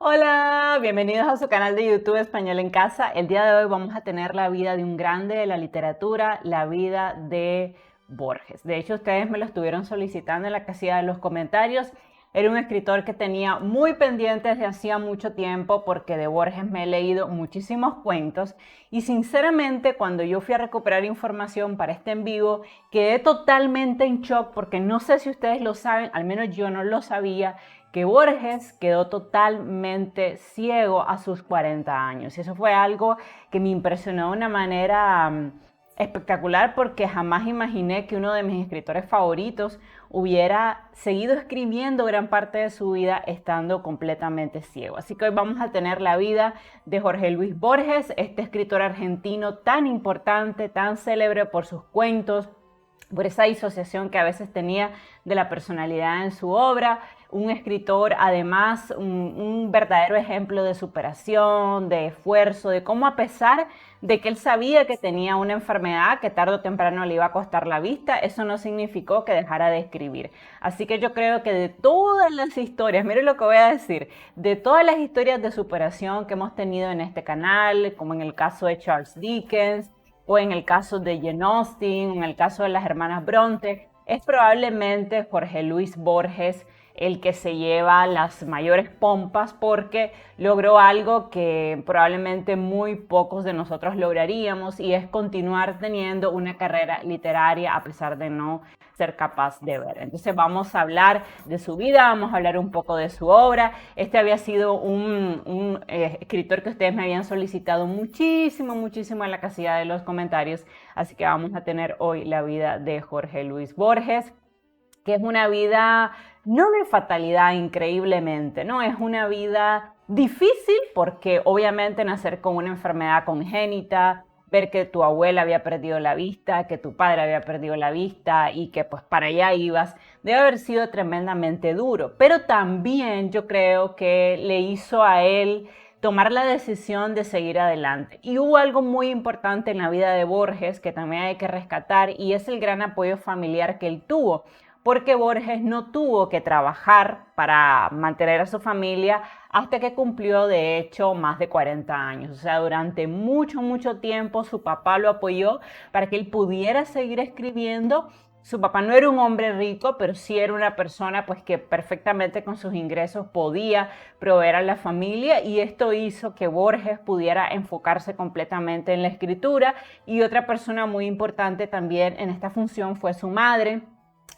Hola, bienvenidos a su canal de YouTube Español en Casa. El día de hoy vamos a tener la vida de un grande de la literatura, la vida de Borges. De hecho, ustedes me lo estuvieron solicitando en la casilla de los comentarios. Era un escritor que tenía muy pendiente desde hacía mucho tiempo porque de Borges me he leído muchísimos cuentos y sinceramente cuando yo fui a recuperar información para este en vivo quedé totalmente en shock porque no sé si ustedes lo saben, al menos yo no lo sabía, que Borges quedó totalmente ciego a sus 40 años. Y eso fue algo que me impresionó de una manera espectacular porque jamás imaginé que uno de mis escritores favoritos hubiera seguido escribiendo gran parte de su vida estando completamente ciego. Así que hoy vamos a tener la vida de Jorge Luis Borges, este escritor argentino tan importante, tan célebre por sus cuentos, por esa disociación que a veces tenía de la personalidad en su obra, un escritor además, un verdadero ejemplo de superación, de esfuerzo, de cómo a pesar de que él sabía que tenía una enfermedad que tarde o temprano le iba a costar la vista, eso no significó que dejara de escribir. Así que yo creo que de todas las historias, miren lo que voy a decir, de todas las historias de superación que hemos tenido en este canal, como en el caso de Charles Dickens, o en el caso de Jane Austen, en el caso de las hermanas Bronte, es probablemente Jorge Luis Borges el que se lleva las mayores pompas porque logró algo que probablemente muy pocos de nosotros lograríamos y es continuar teniendo una carrera literaria a pesar de no ser capaz de ver. Entonces vamos a hablar de su vida, vamos a hablar un poco de su obra. Este había sido un escritor que ustedes me habían solicitado muchísimo en la casilla de los comentarios, así que vamos a tener hoy la vida de Jorge Luis Borges, que es una vida no de fatalidad increíblemente, ¿no? Es una vida difícil porque obviamente nacer con una enfermedad congénita, ver que tu abuela había perdido la vista, que tu padre había perdido la vista y que pues para allá ibas, debe haber sido tremendamente duro. Pero también yo creo que le hizo a él tomar la decisión de seguir adelante. Y hubo algo muy importante en la vida de Borges que también hay que rescatar y es el gran apoyo familiar que él tuvo, porque Borges no tuvo que trabajar para mantener a su familia hasta que cumplió de hecho más de 40 años. O sea, durante mucho tiempo su papá lo apoyó para que él pudiera seguir escribiendo. Su papá no era un hombre rico, pero sí era una persona pues que perfectamente con sus ingresos podía proveer a la familia y esto hizo que Borges pudiera enfocarse completamente en la escritura. Y otra persona muy importante también en esta función fue su madre,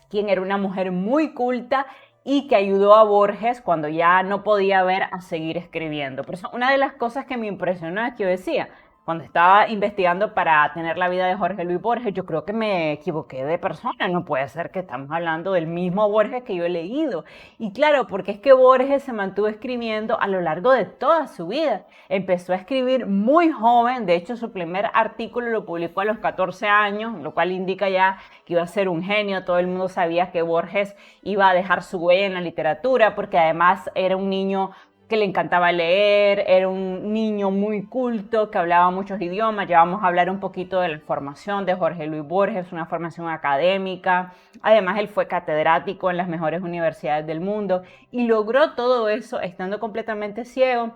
quien era una mujer muy culta y que ayudó a Borges cuando ya no podía ver a seguir escribiendo. Por eso una de las cosas que me impresionó es que yo decía, cuando estaba investigando para tener la vida de Jorge Luis Borges, yo creo que me equivoqué de persona. No puede ser que estamos hablando del mismo Borges que yo he leído. Y claro, porque es que Borges se mantuvo escribiendo a lo largo de toda su vida. Empezó a escribir muy joven. De hecho, su primer artículo lo publicó a los 14 años, lo cual indica ya que iba a ser un genio. Todo el mundo sabía que Borges iba a dejar su huella en la literatura porque además era un niño que le encantaba leer, era un niño muy culto, que hablaba muchos idiomas. Ya vamos a hablar un poquito de la formación de Jorge Luis Borges, una formación académica. Además, él fue catedrático en las mejores universidades del mundo y logró todo eso estando completamente ciego,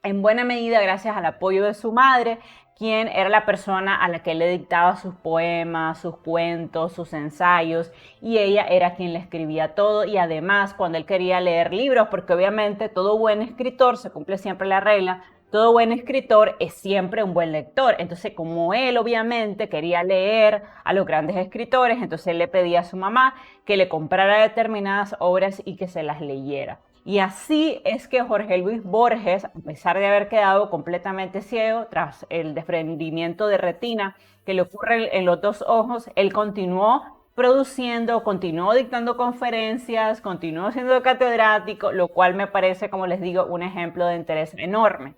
en buena medida gracias al apoyo de su madre, quien era la persona a la que le dictaba sus poemas, sus cuentos, sus ensayos, y ella era quien le escribía todo. Y además, cuando él quería leer libros, porque obviamente todo buen escritor, se cumple siempre la regla, todo buen escritor es siempre un buen lector. Entonces, como él obviamente quería leer a los grandes escritores, entonces él le pedía a su mamá que le comprara determinadas obras y que se las leyera. Y así es que Jorge Luis Borges, a pesar de haber quedado completamente ciego tras el desprendimiento de retina que le ocurre en los dos ojos, él continuó produciendo, continuó dictando conferencias, continuó siendo catedrático, lo cual me parece, como les digo, un ejemplo de interés enorme.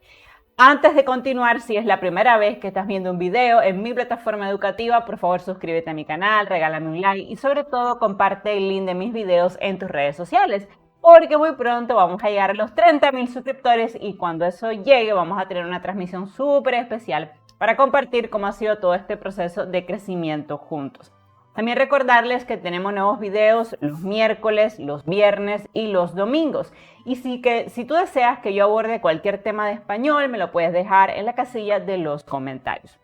Antes de continuar, si es la primera vez que estás viendo un video en mi plataforma educativa, por favor suscríbete a mi canal, regálame un like y sobre todo comparte el link de mis videos en tus redes sociales, porque muy pronto vamos a llegar a los 30.000 suscriptores y cuando eso llegue vamos a tener una transmisión súper especial para compartir cómo ha sido todo este proceso de crecimiento juntos. También recordarles que tenemos nuevos videos los miércoles, los viernes y los domingos. Y si tú deseas que yo aborde cualquier tema de español, me lo puedes dejar en la casilla de los comentarios.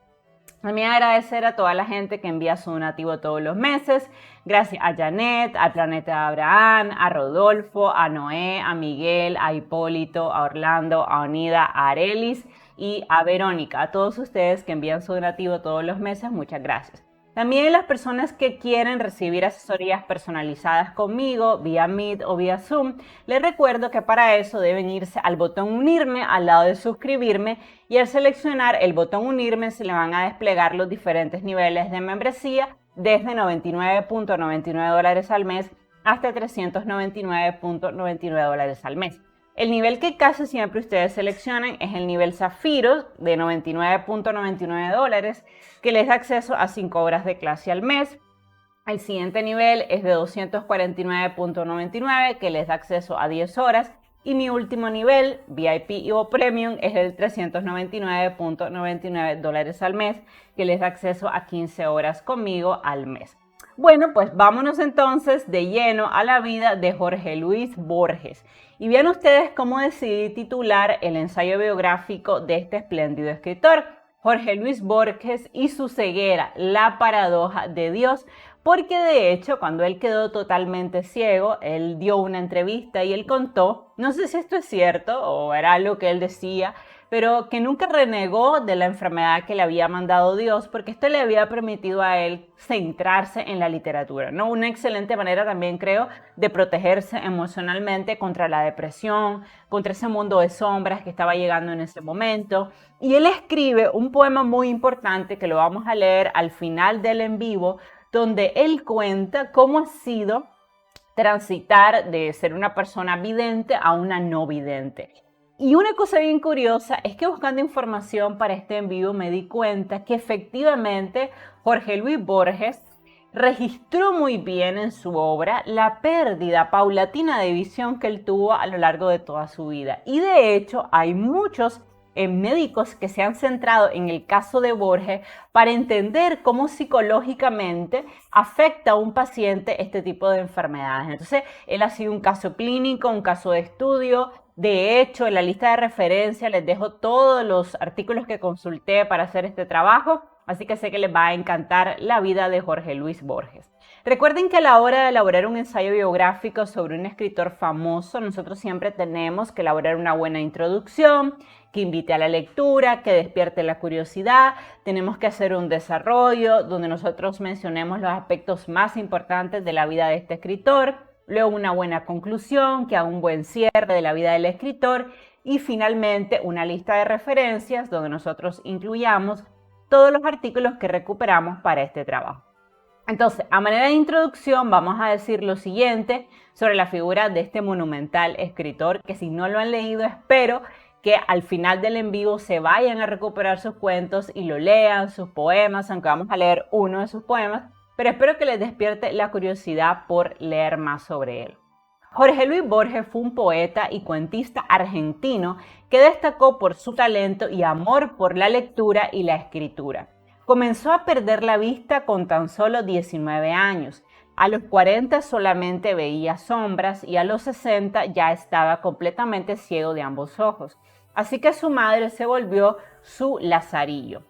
También agradecer a toda la gente que envía su donativo todos los meses. Gracias a Janet, al Planeta Abraham, a Rodolfo, a Noé, a Miguel, a Hipólito, a Orlando, a Onida, a Arelis y a Verónica. A todos ustedes que envían su donativo todos los meses, muchas gracias. También las personas que quieren recibir asesorías personalizadas conmigo vía Meet o vía Zoom, les recuerdo que para eso deben irse al botón unirme al lado de suscribirme y al seleccionar el botón unirme se le van a desplegar los diferentes niveles de membresía desde $99.99 al mes hasta $399.99 al mes. El nivel que casi siempre ustedes seleccionan es el nivel Zafiro de $99.99 que les da acceso a 5 horas de clase al mes. El siguiente nivel es de $249.99 que les da acceso a 10 horas. Y mi último nivel, VIP o Premium, es el $399.99 al mes que les da acceso a 15 horas conmigo al mes. Bueno, pues vámonos entonces de lleno a la vida de Jorge Luis Borges. Y vean ustedes cómo decidí titular el ensayo biográfico de este espléndido escritor, Jorge Luis Borges y su ceguera, la paradoja de Dios, porque de hecho cuando él quedó totalmente ciego, él dio una entrevista y él contó, no sé si esto es cierto o era lo que él decía, pero que nunca renegó de la enfermedad que le había mandado Dios, porque esto le había permitido a él centrarse en la literatura, ¿no? Una excelente manera también, creo, de protegerse emocionalmente contra la depresión, contra ese mundo de sombras que estaba llegando en ese momento. Y él escribe un poema muy importante que lo vamos a leer al final del en vivo, donde él cuenta cómo ha sido transitar de ser una persona vidente a una no vidente. Y una cosa bien curiosa es que buscando información para este en vivo me di cuenta que efectivamente Jorge Luis Borges registró muy bien en su obra la pérdida paulatina de visión que él tuvo a lo largo de toda su vida. Y de hecho hay muchos médicos que se han centrado en el caso de Borges para entender cómo psicológicamente afecta a un paciente este tipo de enfermedades. Entonces, él ha sido un caso clínico, un caso de estudio. De hecho, en la lista de referencia les dejo todos los artículos que consulté para hacer este trabajo, así que sé que les va a encantar la vida de Jorge Luis Borges. Recuerden que a la hora de elaborar un ensayo biográfico sobre un escritor famoso, nosotros siempre tenemos que elaborar una buena introducción, que invite a la lectura, que despierte la curiosidad. Tenemos que hacer un desarrollo donde nosotros mencionemos los aspectos más importantes de la vida de este escritor, luego una buena conclusión, que haga un buen cierre de la vida del escritor y finalmente una lista de referencias donde nosotros incluyamos todos los artículos que recuperamos para este trabajo. Entonces, a manera de introducción vamos a decir lo siguiente sobre la figura de este monumental escritor, que si no lo han leído espero que al final del en vivo se vayan a recuperar sus cuentos y lo lean, sus poemas, aunque vamos a leer uno de sus poemas, pero espero que les despierte la curiosidad por leer más sobre él. Jorge Luis Borges fue un poeta y cuentista argentino que destacó por su talento y amor por la lectura y la escritura. Comenzó a perder la vista con tan solo 19 años. A los 40 solamente veía sombras y a los 60 ya estaba completamente ciego de ambos ojos. Así que su madre se volvió su lazarillo.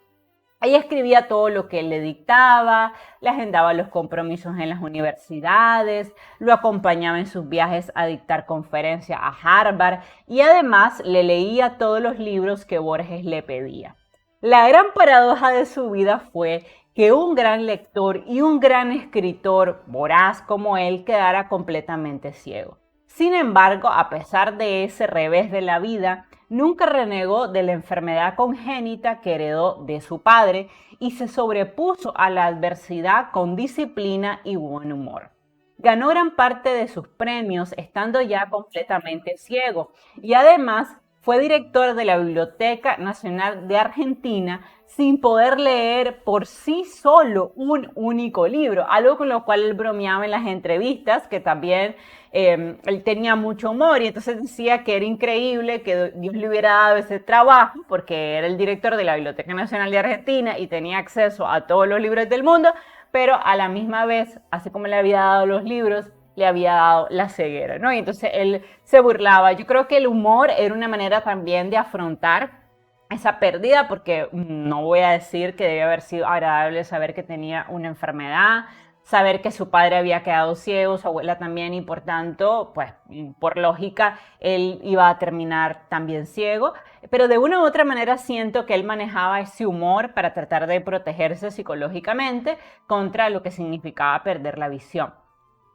Ella escribía todo lo que él le dictaba, le agendaba los compromisos en las universidades, lo acompañaba en sus viajes a dictar conferencias a Harvard y además le leía todos los libros que Borges le pedía. La gran paradoja de su vida fue que un gran lector y un gran escritor voraz como él quedara completamente ciego. Sin embargo, a pesar de ese revés de la vida, nunca renegó de la enfermedad congénita que heredó de su padre y se sobrepuso a la adversidad con disciplina y buen humor. Ganó gran parte de sus premios estando ya completamente ciego y además fue director de la Biblioteca Nacional de Argentina sin poder leer por sí solo un único libro, algo con lo cual él bromeaba en las entrevistas, que también él tenía mucho humor y entonces decía que era increíble que Dios le hubiera dado ese trabajo porque era el director de la Biblioteca Nacional de Argentina y tenía acceso a todos los libros del mundo, pero a la misma vez, así como le había dado los libros, le había dado la ceguera, ¿no? Y entonces él se burlaba. Yo creo que el humor era una manera también de afrontar esa pérdida, porque no voy a decir que debe haber sido agradable saber que tenía una enfermedad, saber que su padre había quedado ciego, su abuela también, y por tanto, pues por lógica, él iba a terminar también ciego. Pero de una u otra manera siento que él manejaba ese humor para tratar de protegerse psicológicamente contra lo que significaba perder la visión.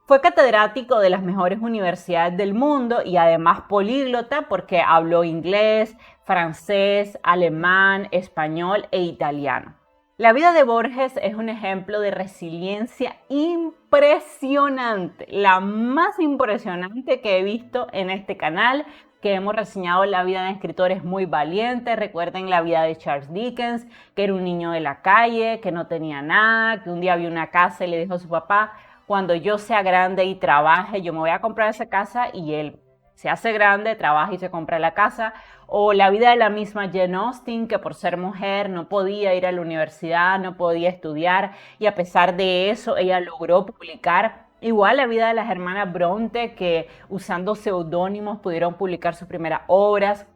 Fue catedrático de las mejores universidades del mundo y además políglota porque habló inglés, francés, alemán, español e italiano. La vida de Borges es un ejemplo de resiliencia impresionante, la más impresionante que he visto en este canal, que hemos reseñado la vida de escritores muy valientes. Recuerden la vida de Charles Dickens, que era un niño de la calle, que no tenía nada, que un día vio una casa y le dijo a su papá: cuando yo sea grande y trabaje, yo me voy a comprar esa casa, y él se hace grande, trabaja y se compra la casa. O la vida de la misma Jane Austen, que por ser mujer no podía ir a la universidad, no podía estudiar, y a pesar de eso ella logró publicar. Igual la vida de las hermanas Bronte, que usando seudónimos pudieron publicar sus primeras obras.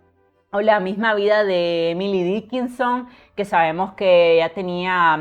O la misma vida de Emily Dickinson, que sabemos que ella tenía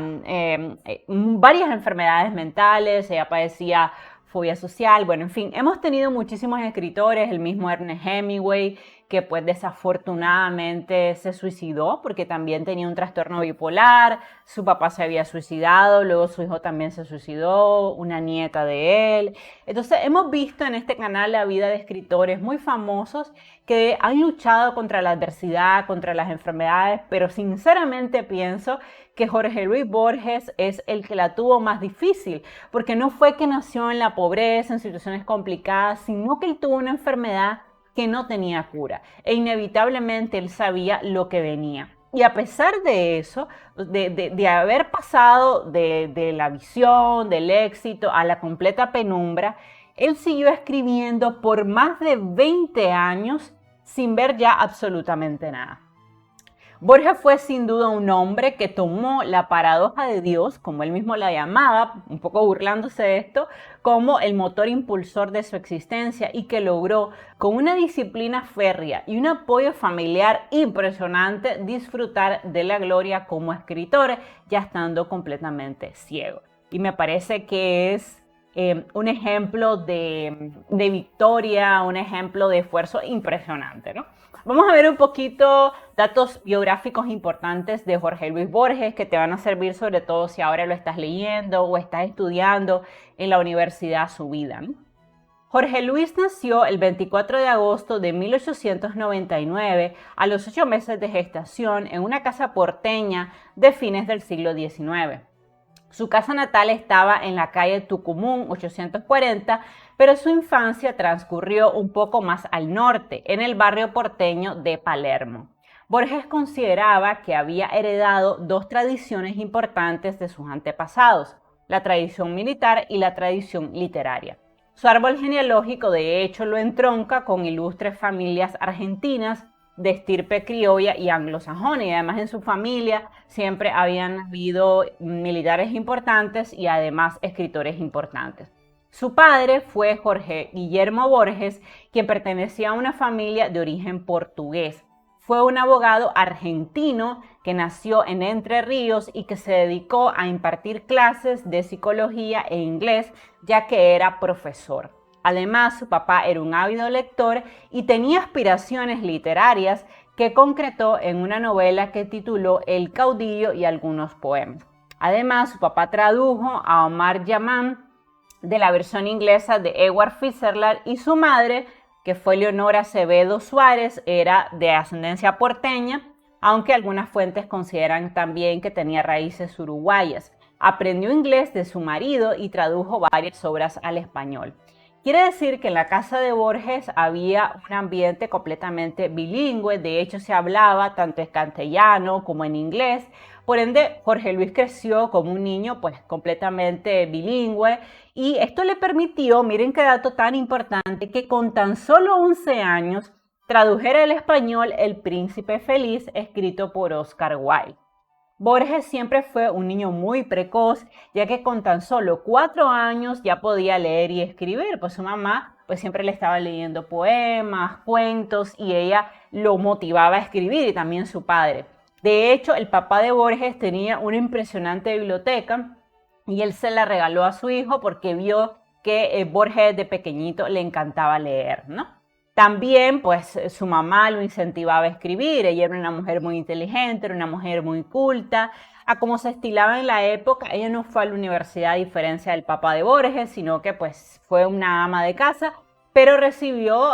varias enfermedades mentales, ella padecía fobia social. Bueno, en fin, hemos tenido muchísimos escritores, el mismo Ernest Hemingway, que pues desafortunadamente se suicidó porque también tenía un trastorno bipolar. Su papá se había suicidado, luego su hijo también se suicidó, una nieta de él. Entonces hemos visto en este canal la vida de escritores muy famosos que han luchado contra la adversidad, contra las enfermedades, pero sinceramente pienso que Jorge Luis Borges es el que la tuvo más difícil, porque no fue que nació en la pobreza, en situaciones complicadas, sino que él tuvo una enfermedad que no tenía cura, e inevitablemente él sabía lo que venía. Y a pesar de eso, de haber pasado de la visión, del éxito, a la completa penumbra, él siguió escribiendo por más de 20 años sin ver ya absolutamente nada. Borges fue sin duda un hombre que tomó la paradoja de Dios, como él mismo la llamaba, un poco burlándose de esto, como el motor impulsor de su existencia, y que logró, con una disciplina férrea y un apoyo familiar impresionante, disfrutar de la gloria como escritor, ya estando completamente ciego. Y me parece que es un ejemplo de victoria, un ejemplo de esfuerzo impresionante, ¿no? Vamos a ver un poquito datos biográficos importantes de Jorge Luis Borges, que te van a servir sobre todo si ahora lo estás leyendo o estás estudiando en la universidad su vida, ¿no? Jorge Luis nació el 24 de agosto de 1899, a los 8 meses de gestación, en una casa porteña de fines del siglo XIX. Su casa natal estaba en la calle Tucumún 840, pero su infancia transcurrió un poco más al norte, en el barrio porteño de Palermo. Borges consideraba que había heredado dos tradiciones importantes de sus antepasados: la tradición militar y la tradición literaria. Su árbol genealógico, de hecho, lo entronca con ilustres familias argentinas de estirpe criolla y anglosajona, y además en su familia siempre habían habido militares importantes y además escritores importantes. Su padre fue Jorge Guillermo Borges, quien pertenecía a una familia de origen portugués. Fue un abogado argentino que nació en Entre Ríos y que se dedicó a impartir clases de psicología e inglés, ya que era profesor. Además, su papá era un ávido lector y tenía aspiraciones literarias que concretó en una novela que tituló El caudillo y algunos poemas. Además, su papá tradujo a Omar Yamán de la versión inglesa de Edward Fitzersland, y su madre, que fue Leonora Acevedo Suárez, era de ascendencia porteña, aunque algunas fuentes consideran también que tenía raíces uruguayas. Aprendió inglés de su marido y tradujo varias obras al español. Quiere decir que en la casa de Borges había un ambiente completamente bilingüe. De hecho, se hablaba tanto en castellano como en inglés. Por ende, Jorge Luis creció como un niño pues completamente bilingüe, y esto le permitió, miren qué dato tan importante, que con tan solo 11 años tradujera al español El Príncipe Feliz, escrito por Oscar Wilde. Borges siempre fue un niño muy precoz, ya que con tan solo 4 años ya podía leer y escribir, pues su mamá pues siempre le estaba leyendo poemas, cuentos y ella lo motivaba a escribir y también su padre. De hecho, el papá de Borges tenía una impresionante biblioteca y él se la regaló a su hijo porque vio que Borges de pequeñito le encantaba leer, ¿no? También, pues, su mamá lo incentivaba a escribir. Ella era una mujer muy inteligente, era una mujer muy culta. A cómo se estilaba en la época, ella no fue a la universidad a diferencia del papá de Borges, sino que pues fue una ama de casa, pero recibió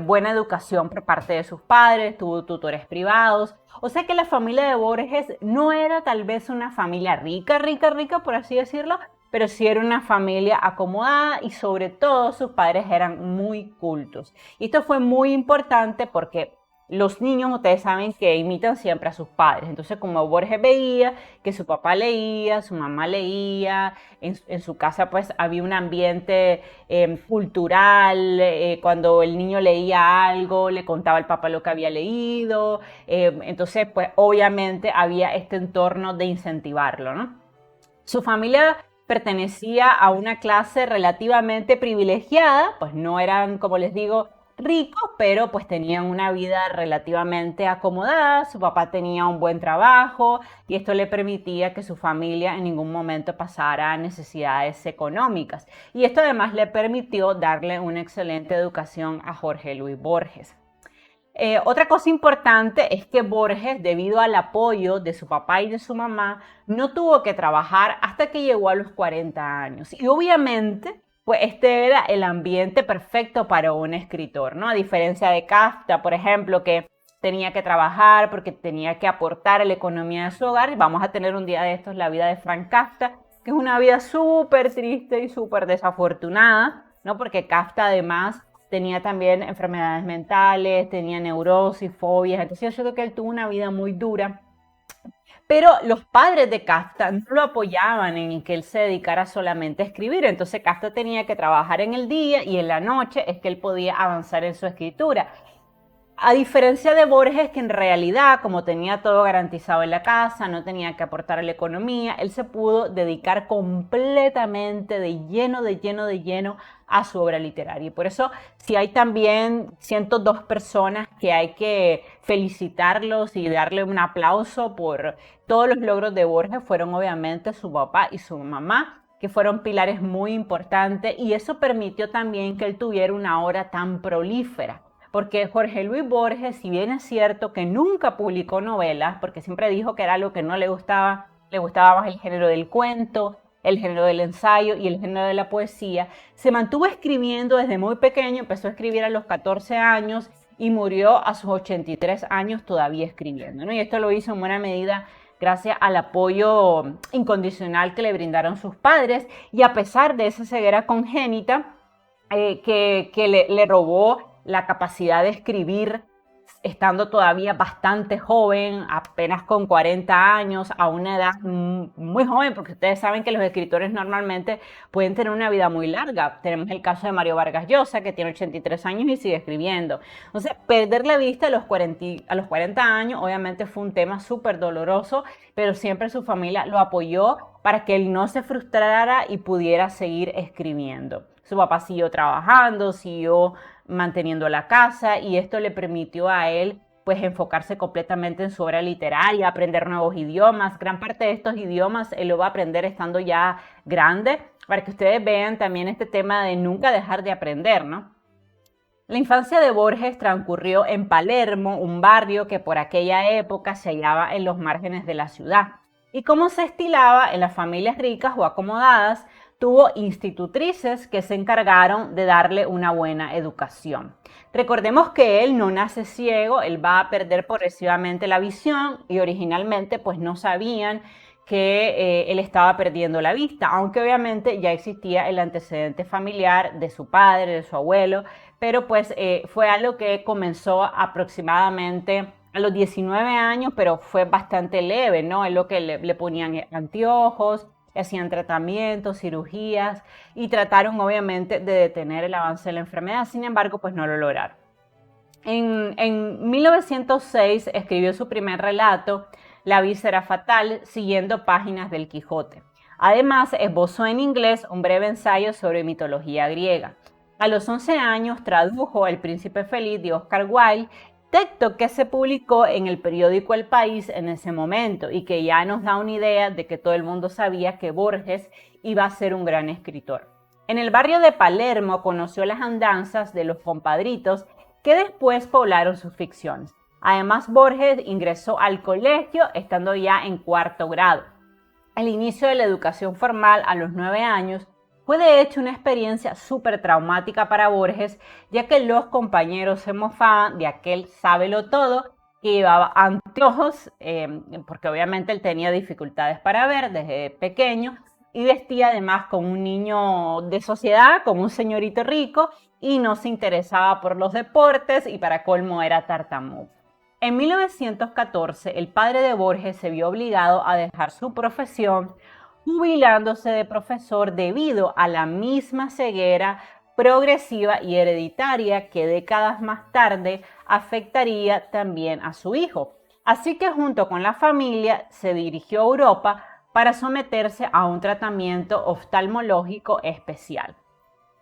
buena educación por parte de sus padres, tuvo tutores privados. O sea que la familia de Borges no era tal vez una familia rica, rica, rica, por así decirlo, pero sí era una familia acomodada y sobre todo sus padres eran muy cultos. Y esto fue muy importante porque los niños, ustedes saben que imitan siempre a sus padres. Entonces, como Borges veía que su papá leía, su mamá leía, en su casa pues había un ambiente cultural, cuando el niño leía algo, le contaba al papá lo que había leído. Entonces, pues obviamente había este entorno de incentivarlo, ¿no? Su familia pertenecía a una clase relativamente privilegiada, pues no eran, como les digo, ricos, pero pues tenían una vida relativamente acomodada, su papá tenía un buen trabajo y esto le permitía que su familia en ningún momento pasara necesidades económicas. Y esto además le permitió darle una excelente educación a Jorge Luis Borges. Otra cosa importante es que Borges, debido al apoyo de su papá y de su mamá, no tuvo que trabajar hasta que llegó a los 40 años. Y obviamente, pues este era el ambiente perfecto para un escritor, ¿no? A diferencia de Kafka, por ejemplo, que tenía que trabajar porque tenía que aportar a la economía de su hogar. Vamos a tener un día de estos la vida de Frank Kafka, que es una vida súper triste y súper desafortunada, ¿no? Porque Kafka además tenía también enfermedades mentales, tenía neurosis, fobias, entonces yo creo que él tuvo una vida muy dura. Pero los padres de Kafka no lo apoyaban en que él se dedicara solamente a escribir, entonces Kafka tenía que trabajar en el día y en la noche es que él podía avanzar en su escritura. A diferencia de Borges, que en realidad, como tenía todo garantizado en la casa, no tenía que aportar a la economía, él se pudo dedicar completamente de lleno, de lleno, de lleno a su obra literaria. Y por eso, si hay también 102 personas que hay que felicitarlos y darle un aplauso por todos los logros de Borges, fueron obviamente su papá y su mamá, que fueron pilares muy importantes, y eso permitió también que él tuviera una obra tan prolífera. Porque Jorge Luis Borges, si bien es cierto que nunca publicó novelas, porque siempre dijo que era algo que no le gustaba más el género del cuento, el género del ensayo y el género de la poesía, se mantuvo escribiendo desde muy pequeño, empezó a escribir a los 14 años y murió a sus 83 años todavía escribiendo, ¿no? Y esto lo hizo en buena medida gracias al apoyo incondicional que le brindaron sus padres, y a pesar de esa ceguera congénita que le robó la capacidad de escribir estando todavía bastante joven, apenas con 40 años, a una edad muy joven, porque ustedes saben que los escritores normalmente pueden tener una vida muy larga. Tenemos el caso de Mario Vargas Llosa, que tiene 83 años y sigue escribiendo. Entonces, perder la vista a los 40 años, obviamente fue un tema súper doloroso, pero siempre su familia lo apoyó para que él no se frustrara y pudiera seguir escribiendo. Su papá siguió trabajando, siguió manteniendo la casa, y esto le permitió a él pues enfocarse completamente en su obra literaria, aprender nuevos idiomas. Gran parte de estos idiomas él lo va a aprender estando ya grande, para que ustedes vean también este tema de nunca dejar de aprender, ¿no? La infancia de Borges transcurrió en Palermo, un barrio que por aquella época se hallaba en los márgenes de la ciudad. Y como se estilaba en las familias ricas o acomodadas, tuvo institutrices que se encargaron de darle una buena educación. Recordemos que él no nace ciego, él va a perder progresivamente la visión, y originalmente pues no sabían que él estaba perdiendo la vista, aunque obviamente ya existía el antecedente familiar de su padre, de su abuelo, pero pues fue algo que comenzó aproximadamente a los 19 años, pero fue bastante leve, ¿no? Es lo que le ponían anteojos, hacían tratamientos, cirugías, y trataron obviamente de detener el avance de la enfermedad. Sin embargo, pues no lo lograron. En 1906 escribió su primer relato, La víscera fatal, siguiendo páginas del Quijote. Además, esbozó en inglés un breve ensayo sobre mitología griega. A los 11 años tradujo El Príncipe Feliz de Oscar Wilde, texto que se publicó en el periódico El País en ese momento y que ya nos da una idea de que todo el mundo sabía que Borges iba a ser un gran escritor. En el barrio de Palermo conoció las andanzas de los compadritos que después poblaron sus ficciones. Además, Borges ingresó al colegio estando ya en 4º grado. El inicio de la educación formal a los 9 años fue de hecho una experiencia súper traumática para Borges, ya que los compañeros se mofaban de aquel sábelo-todo que llevaba anteojos, porque obviamente él tenía dificultades para ver desde pequeño, y vestía además como un niño de sociedad, como un señorito rico, y no se interesaba por los deportes y para colmo era tartamudo. En 1914, el padre de Borges se vio obligado a dejar su profesión, jubilándose de profesor debido a la misma ceguera progresiva y hereditaria que décadas más tarde afectaría también a su hijo. Así que junto con la familia se dirigió a Europa para someterse a un tratamiento oftalmológico especial.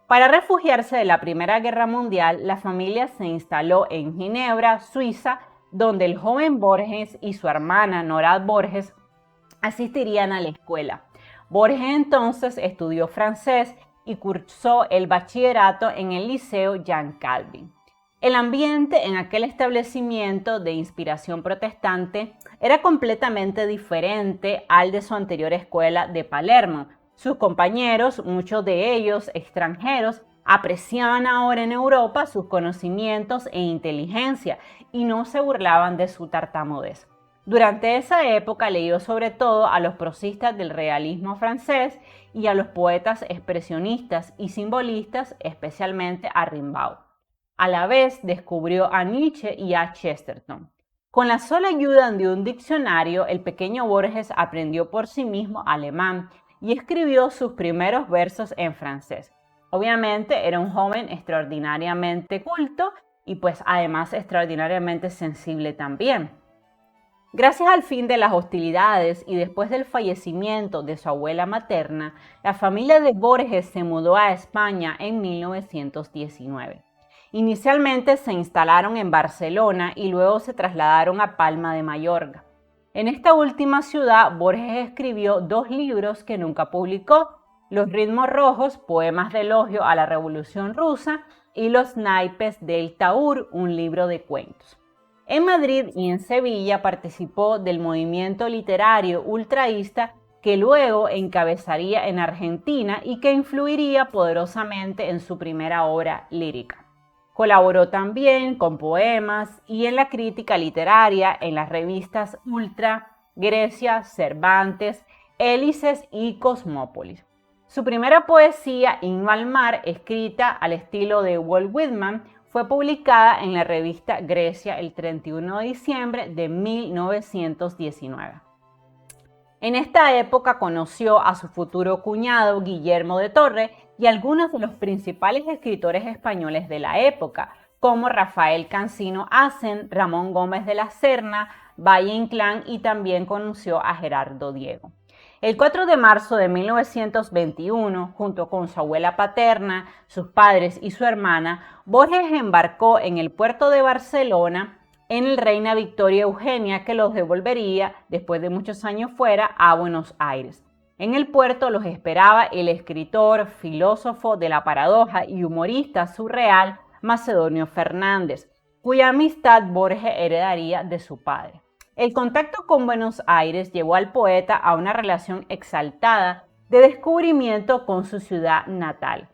Para refugiarse de la Primera Guerra Mundial, la familia se instaló en Ginebra, Suiza, donde el joven Borges y su hermana Nora Borges asistirían a la escuela. Borges entonces estudió francés y cursó el bachillerato en el Liceo Jean Calvin. El ambiente en aquel establecimiento de inspiración protestante era completamente diferente al de su anterior escuela de Palermo. Sus compañeros, muchos de ellos extranjeros, apreciaban ahora en Europa sus conocimientos e inteligencia y no se burlaban de su tartamudez. Durante esa época leyó sobre todo a los prosistas del realismo francés y a los poetas expresionistas y simbolistas, especialmente a Rimbaud. A la vez descubrió a Nietzsche y a Chesterton. Con la sola ayuda de un diccionario, el pequeño Borges aprendió por sí mismo alemán y escribió sus primeros versos en francés. Obviamente era un joven extraordinariamente culto y pues además extraordinariamente sensible también. Gracias al fin de las hostilidades y después del fallecimiento de su abuela materna, la familia de Borges se mudó a España en 1919. Inicialmente se instalaron en Barcelona y luego se trasladaron a Palma de Mallorca. En esta última ciudad, Borges escribió 2 libros que nunca publicó: Los ritmos rojos, poemas de elogio a la Revolución Rusa, y Los naipes del Taur, un libro de cuentos. En Madrid y en Sevilla participó del movimiento literario ultraísta que luego encabezaría en Argentina y que influiría poderosamente en su primera obra lírica. Colaboró también con poemas y en la crítica literaria en las revistas Ultra, Grecia, Cervantes, Hélices y Cosmópolis. Su primera poesía, Himno al mar, escrita al estilo de Walt Whitman, fue publicada en la revista Grecia el 31 de diciembre de 1919. En esta época conoció a su futuro cuñado Guillermo de Torre y algunos de los principales escritores españoles de la época, como Rafael Cansino Asen, Ramón Gómez de la Serna, Valle Inclán, y también conoció a Gerardo Diego. El 4 de marzo de 1921, junto con su abuela paterna, sus padres y su hermana, Borges embarcó en el puerto de Barcelona en el Reina Victoria Eugenia, que los devolvería, después de muchos años fuera, a Buenos Aires. En el puerto los esperaba el escritor, filósofo de la paradoja y humorista surreal Macedonio Fernández, cuya amistad Borges heredaría de su padre. El contacto con Buenos Aires llevó al poeta a una relación exaltada de descubrimiento con su ciudad natal.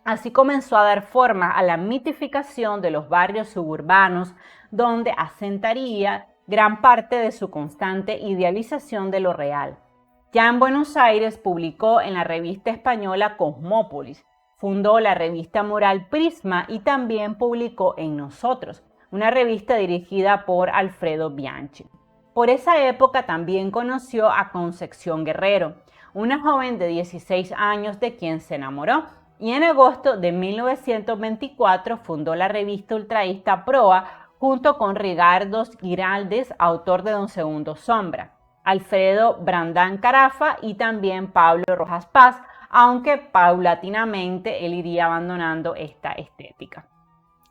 Así comenzó a dar forma a la mitificación de los barrios suburbanos, donde asentaría gran parte de su constante idealización de lo real. Ya en Buenos Aires publicó en la revista española Cosmópolis, fundó la revista moral Prisma y también publicó en Nosotros, una revista dirigida por Alfredo Bianchi. Por esa época también conoció a Concepción Guerrero, una joven de 16 años de quien se enamoró, y en agosto de 1924 fundó la revista ultraísta Proa junto con Ricardo Giraldes, autor de Don Segundo Sombra, Alfredo Brandán Carafa y también Pablo Rojas Paz, aunque paulatinamente él iría abandonando esta estética.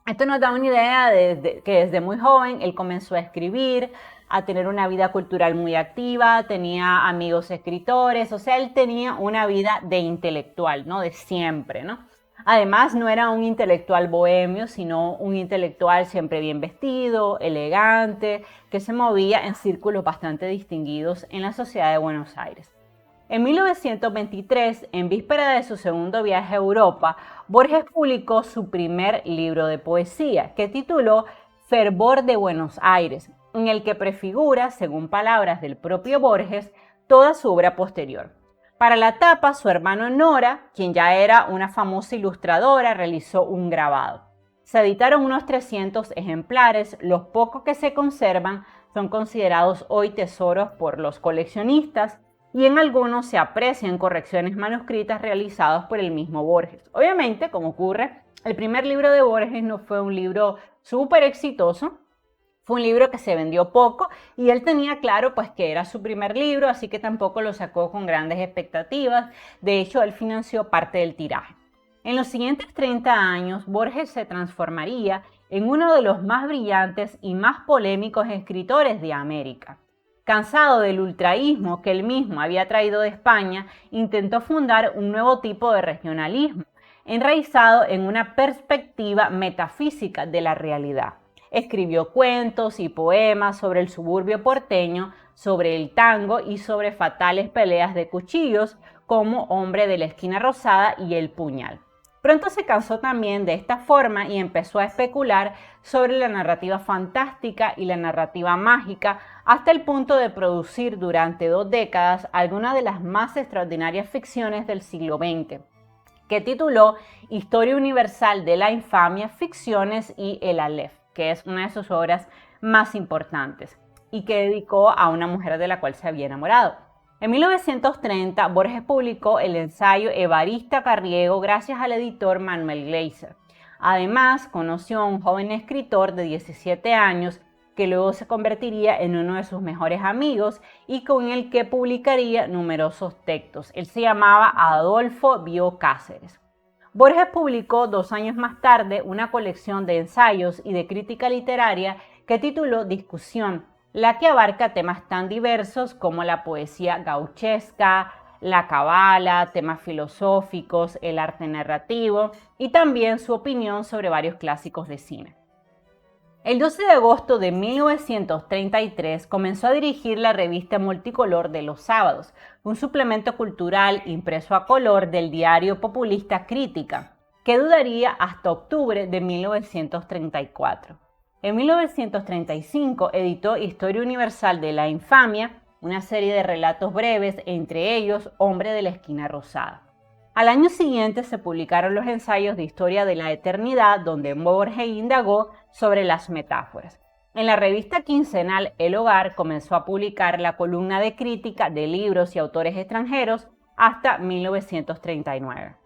Esto nos da una idea de que desde muy joven él comenzó a escribir, a tener una vida cultural muy activa, tenía amigos escritores, o sea, él tenía una vida de intelectual, ¿no? De siempre, ¿no? Además, no era un intelectual bohemio, sino un intelectual siempre bien vestido, elegante, que se movía en círculos bastante distinguidos en la sociedad de Buenos Aires. En 1923, en víspera de su segundo viaje a Europa, Borges publicó su primer libro de poesía, que tituló Fervor de Buenos Aires, en el que prefigura, según palabras del propio Borges, toda su obra posterior. Para la tapa, su hermano Nora, quien ya era una famosa ilustradora, realizó un grabado. Se editaron unos 300 ejemplares, los pocos que se conservan son considerados hoy tesoros por los coleccionistas, y en algunos se aprecian correcciones manuscritas realizadas por el mismo Borges. Obviamente, como ocurre, el primer libro de Borges no fue un libro súper exitoso, fue un libro que se vendió poco y él tenía claro pues que era su primer libro, así que tampoco lo sacó con grandes expectativas. De hecho, él financió parte del tiraje. En los siguientes 30 años, Borges se transformaría en uno de los más brillantes y más polémicos escritores de América. Cansado del ultraísmo que él mismo había traído de España, intentó fundar un nuevo tipo de regionalismo, enraizado en una perspectiva metafísica de la realidad. Escribió cuentos y poemas sobre el suburbio porteño, sobre el tango y sobre fatales peleas de cuchillos como Hombre de la Esquina Rosada y El Puñal. Pronto se cansó también de esta forma y empezó a especular sobre la narrativa fantástica y la narrativa mágica hasta el punto de producir durante 2 décadas algunas de las más extraordinarias ficciones del siglo XX, que tituló Historia Universal de la Infamia, Ficciones y El Aleph, que es una de sus obras más importantes y que dedicó a una mujer de la cual se había enamorado. En 1930, Borges publicó el ensayo Evarista Carriego gracias al editor Manuel Gleiser. Además, conoció a un joven escritor de 17 años que luego se convertiría en uno de sus mejores amigos y con el que publicaría numerosos textos. Él se llamaba Adolfo Bioy Cáceres. Borges publicó 2 años más tarde una colección de ensayos y de crítica literaria que tituló Discusión, la que abarca temas tan diversos como la poesía gauchesca, la cabala, temas filosóficos, el arte narrativo y también su opinión sobre varios clásicos de cine. El 12 de agosto de 1933 comenzó a dirigir la revista multicolor de los sábados, un suplemento cultural impreso a color del diario populista Crítica, que duraría hasta octubre de 1934. En 1935 editó Historia Universal de la Infamia, una serie de relatos breves, entre ellos Hombre de la Esquina Rosada. Al año siguiente se publicaron los ensayos de Historia de la Eternidad, donde Borges indagó sobre las metáforas. En la revista quincenal El Hogar comenzó a publicar la columna de crítica de libros y autores extranjeros hasta 1939.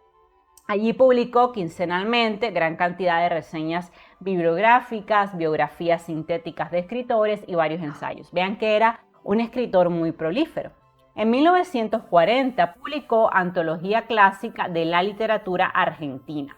Allí publicó quincenalmente gran cantidad de reseñas bibliográficas, biografías sintéticas de escritores y varios ensayos. Vean que era un escritor muy prolífero. En 1940 publicó Antología Clásica de la Literatura Argentina.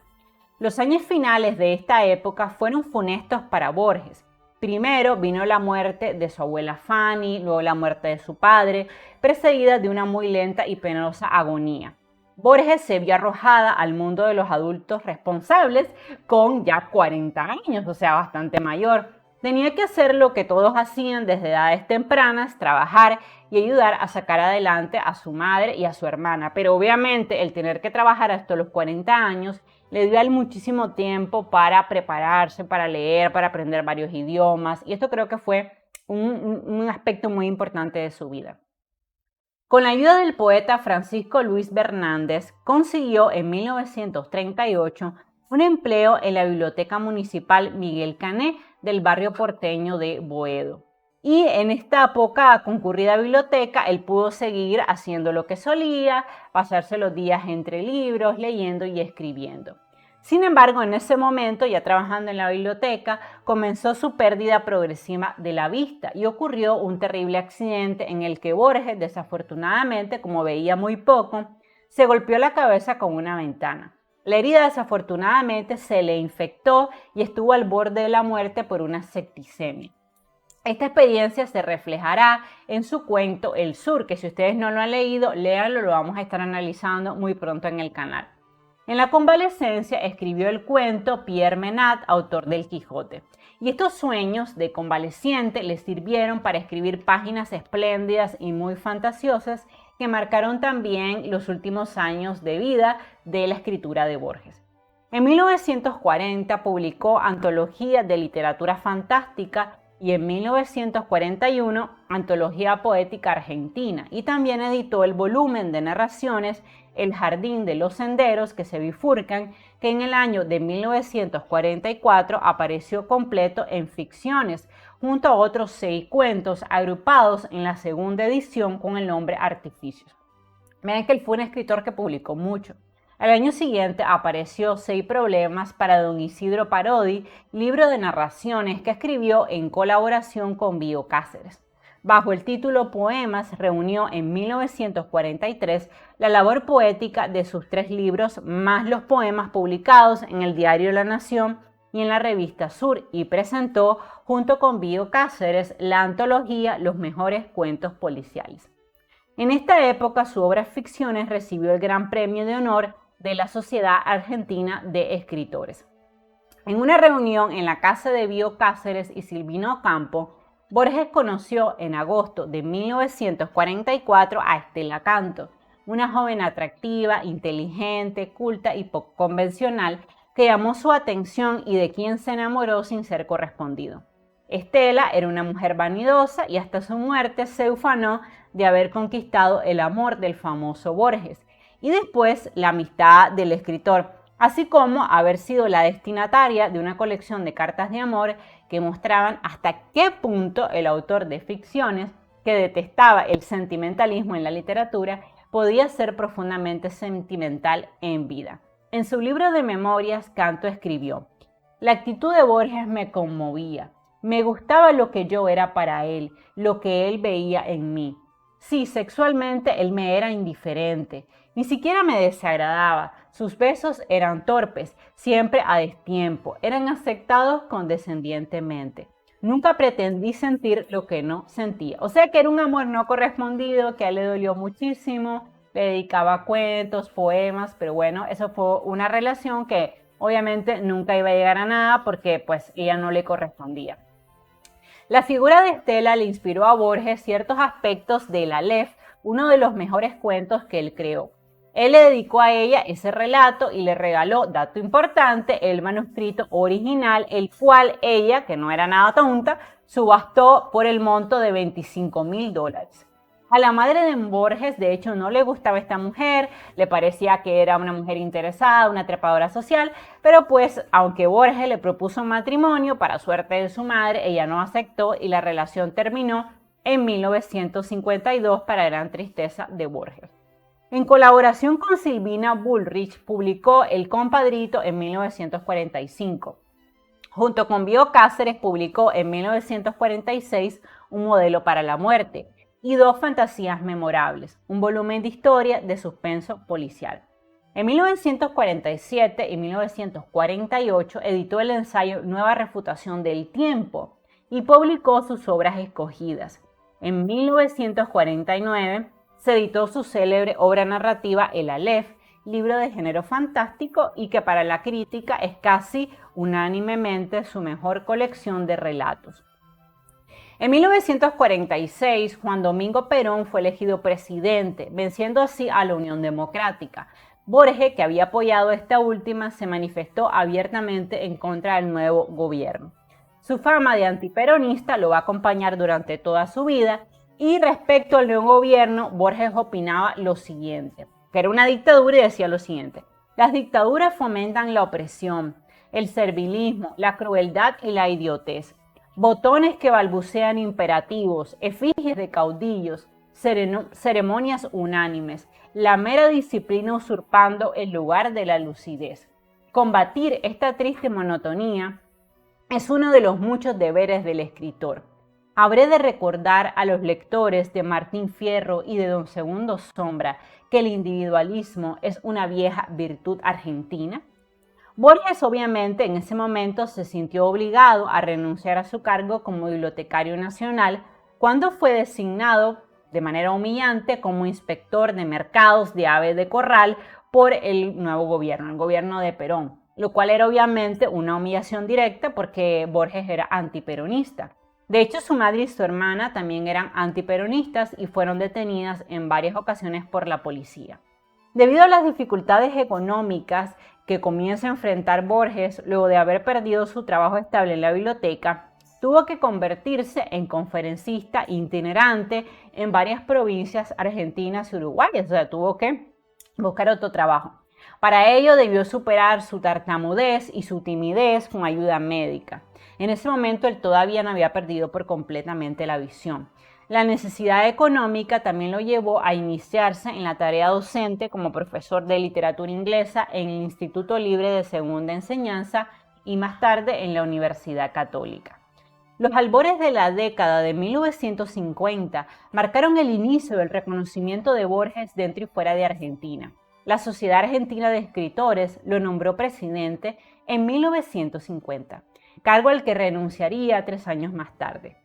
Los años finales de esta época fueron funestos para Borges. Primero vino la muerte de su abuela Fanny, luego la muerte de su padre, precedida de una muy lenta y penosa agonía. Borges se vio arrojada al mundo de los adultos responsables con ya 40 años, o sea, bastante mayor. Tenía que hacer lo que todos hacían desde edades tempranas, trabajar y ayudar a sacar adelante a su madre y a su hermana. Pero obviamente el tener que trabajar hasta los 40 años le dio a él muchísimo tiempo para prepararse, para leer, para aprender varios idiomas. Y esto creo que fue un aspecto muy importante de su vida. Con la ayuda del poeta Francisco Luis Bernández, consiguió en 1938 un empleo en la Biblioteca Municipal Miguel Cané del barrio porteño de Boedo. Y en esta poca concurrida biblioteca, él pudo seguir haciendo lo que solía, pasarse los días entre libros, leyendo y escribiendo. Sin embargo, en ese momento, ya trabajando en la biblioteca, comenzó su pérdida progresiva de la vista y ocurrió un terrible accidente en el que Borges, desafortunadamente, como veía muy poco, se golpeó la cabeza con una ventana. La herida desafortunadamente se le infectó y estuvo al borde de la muerte por una septicemia. Esta experiencia se reflejará en su cuento El Sur, que si ustedes no lo han leído, léanlo, lo vamos a estar analizando muy pronto en el canal. En la convalescencia escribió el cuento Pierre Menat, autor del Quijote. Y estos sueños de convaleciente le sirvieron para escribir páginas espléndidas y muy fantasiosas que marcaron también los últimos años de vida de la escritura de Borges. En 1940 publicó Antología de Literatura Fantástica y en 1941 Antología Poética Argentina, y también editó el volumen de narraciones El Jardín de los Senderos que se bifurcan, que en el año de 1944 apareció completo en Ficciones, junto a otros 6 cuentos agrupados en la segunda edición con el nombre Artificios. Vean que él fue un escritor que publicó mucho. Al año siguiente apareció 6 problemas para don Isidro Parodi, libro de narraciones que escribió en colaboración con Bío Cáceres. Bajo el título Poemas reunió en 1943 la labor poética de sus 3 libros más los poemas publicados en el diario La Nación y en la revista Sur, y presentó junto con Bío Cáceres la antología Los Mejores Cuentos Policiales. En esta época su obra Ficciones recibió el Gran Premio de Honor de la Sociedad Argentina de Escritores. En una reunión en la casa de Bío Cáceres y Silvino Campo, Borges conoció en agosto de 1944 a Estela Canto, una joven atractiva, inteligente, culta y poco convencional que llamó su atención y de quien se enamoró sin ser correspondido. Estela era una mujer vanidosa y hasta su muerte se ufanó de haber conquistado el amor del famoso Borges y después la amistad del escritor, así como haber sido la destinataria de una colección de cartas de amor que mostraban hasta qué punto el autor de Ficciones, que detestaba el sentimentalismo en la literatura, podía ser profundamente sentimental en vida. En su libro de memorias, Canto escribió: «La actitud de Borges me conmovía. Me gustaba lo que yo era para él, lo que él veía en mí. Sí, sexualmente él me era indiferente. Ni siquiera me desagradaba. Sus besos eran torpes, siempre a destiempo, eran aceptados condescendientemente. Nunca pretendí sentir lo que no sentía». O sea que era un amor no correspondido, que a él le dolió muchísimo, le dedicaba cuentos, poemas, pero bueno, eso fue una relación que obviamente nunca iba a llegar a nada porque pues ella no le correspondía. La figura de Estela le inspiró a Borges ciertos aspectos del Aleph, uno de los mejores cuentos que él creó. Él le dedicó a ella ese relato y le regaló, dato importante, el manuscrito original, el cual ella, que no era nada tonta, subastó por el monto de $25,000. A la madre de Borges, de hecho, no le gustaba esta mujer, le parecía que era una mujer interesada, una trepadora social, pero pues, aunque Borges le propuso un matrimonio, para suerte de su madre, ella no aceptó y la relación terminó en 1952 para gran tristeza de Borges. En colaboración con Silvina Bullrich, publicó El Compadrito en 1945. Junto con Bío Cáceres, publicó en 1946 Un modelo para la muerte y Dos fantasías memorables, un volumen de historia de suspenso policial. En 1947 y 1948 editó el ensayo Nueva refutación del tiempo y publicó sus obras escogidas. En 1949 se editó su célebre obra narrativa El Aleph, libro de género fantástico y que para la crítica es casi unánimemente su mejor colección de relatos. En 1946, Juan Domingo Perón fue elegido presidente, venciendo así a la Unión Democrática. Borges, que había apoyado esta última, se manifestó abiertamente en contra del nuevo gobierno. Su fama de antiperonista lo va a acompañar durante toda su vida y respecto al nuevo gobierno, Borges opinaba lo siguiente, que era una dictadura y decía lo siguiente: las dictaduras fomentan la opresión, el servilismo, la crueldad y la idiotez. Botones que balbucean imperativos, efigies de caudillos, ceremonias unánimes, la mera disciplina usurpando el lugar de la lucidez. Combatir esta triste monotonía es uno de los muchos deberes del escritor. Habré de recordar a los lectores de Martín Fierro y de Don Segundo Sombra que el individualismo es una vieja virtud argentina. Borges obviamente en ese momento se sintió obligado a renunciar a su cargo como bibliotecario nacional cuando fue designado de manera humillante como inspector de mercados de aves de corral por el nuevo gobierno, el gobierno de Perón, lo cual era obviamente una humillación directa porque Borges era antiperonista. De hecho, su madre y su hermana también eran antiperonistas y fueron detenidas en varias ocasiones por la policía. Debido a las dificultades económicas que comienza a enfrentar Borges luego de haber perdido su trabajo estable en la biblioteca, tuvo que convertirse en conferencista itinerante en varias provincias argentinas y uruguayas, o sea, tuvo que buscar otro trabajo. Para ello debió superar su tartamudez y su timidez con ayuda médica. En ese momento él todavía no había perdido por completamente la visión. La necesidad económica también lo llevó a iniciarse en la tarea docente como profesor de literatura inglesa en el Instituto Libre de Segunda Enseñanza y más tarde en la Universidad Católica. Los albores de la década de 1950 marcaron el inicio del reconocimiento de Borges dentro y fuera de Argentina. La Sociedad Argentina de Escritores lo nombró presidente en 1950, cargo al que renunciaría 3 años más tarde.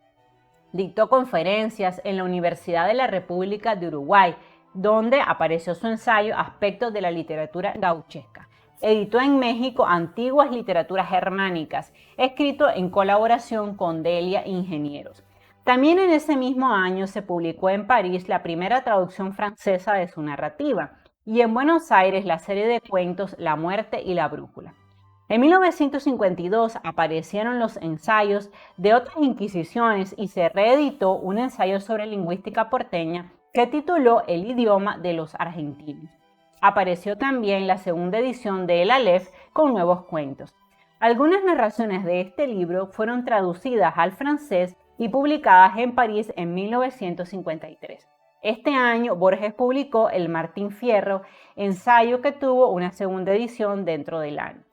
Dictó conferencias en la Universidad de la República de Uruguay, donde apareció su ensayo Aspectos de la literatura gauchesca. Editó en México Antiguas literaturas germánicas, escrito en colaboración con Delia Ingenieros. También en ese mismo año se publicó en París la primera traducción francesa de su narrativa y en Buenos Aires la serie de cuentos La muerte y la brújula. En 1952 aparecieron los ensayos de otras inquisiciones y se reeditó un ensayo sobre lingüística porteña que tituló El idioma de los argentinos. Apareció también la segunda edición de El Aleph con nuevos cuentos. Algunas narraciones de este libro fueron traducidas al francés y publicadas en París en 1953. Este año Borges publicó El Martín Fierro, ensayo que tuvo una segunda edición dentro del año.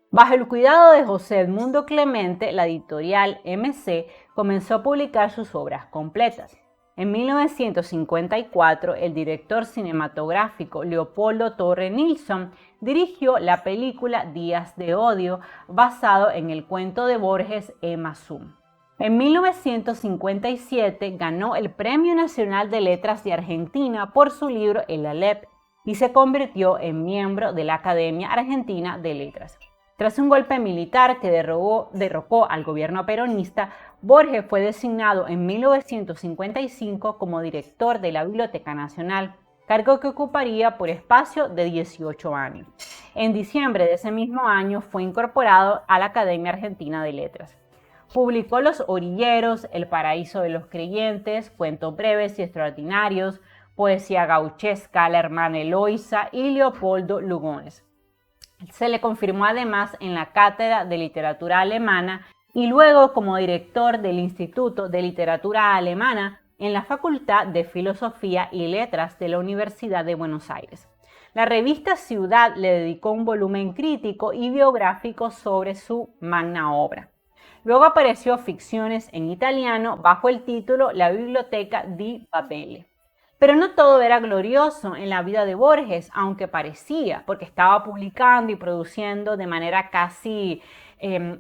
Bajo el cuidado de José Edmundo Clemente, la editorial MC comenzó a publicar sus obras completas. En 1954, el director cinematográfico Leopoldo Torre Nilsson dirigió la película Días de Odio, basado en el cuento de Borges Emma Sum. En 1957 ganó el Premio Nacional de Letras de Argentina por su libro El Aleph y se convirtió en miembro de la Academia Argentina de Letras. Tras un golpe militar que derrocó al gobierno peronista, Borges fue designado en 1955 como director de la Biblioteca Nacional, cargo que ocuparía por espacio de 18 años. En diciembre de ese mismo año fue incorporado a la Academia Argentina de Letras. Publicó Los Orilleros, El Paraíso de los Creyentes, Cuentos breves y extraordinarios, Poesía gauchesca, La hermana Eloísa y Leopoldo Lugones. Se le confirmó además en la Cátedra de Literatura Alemana y luego como director del Instituto de Literatura Alemana en la Facultad de Filosofía y Letras de la Universidad de Buenos Aires. La revista Ciudad le dedicó un volumen crítico y biográfico sobre su magna obra. Luego apareció ficciones en italiano bajo el título La Biblioteca di Babele. Pero no todo era glorioso en la vida de Borges, aunque parecía, porque estaba publicando y produciendo de manera casi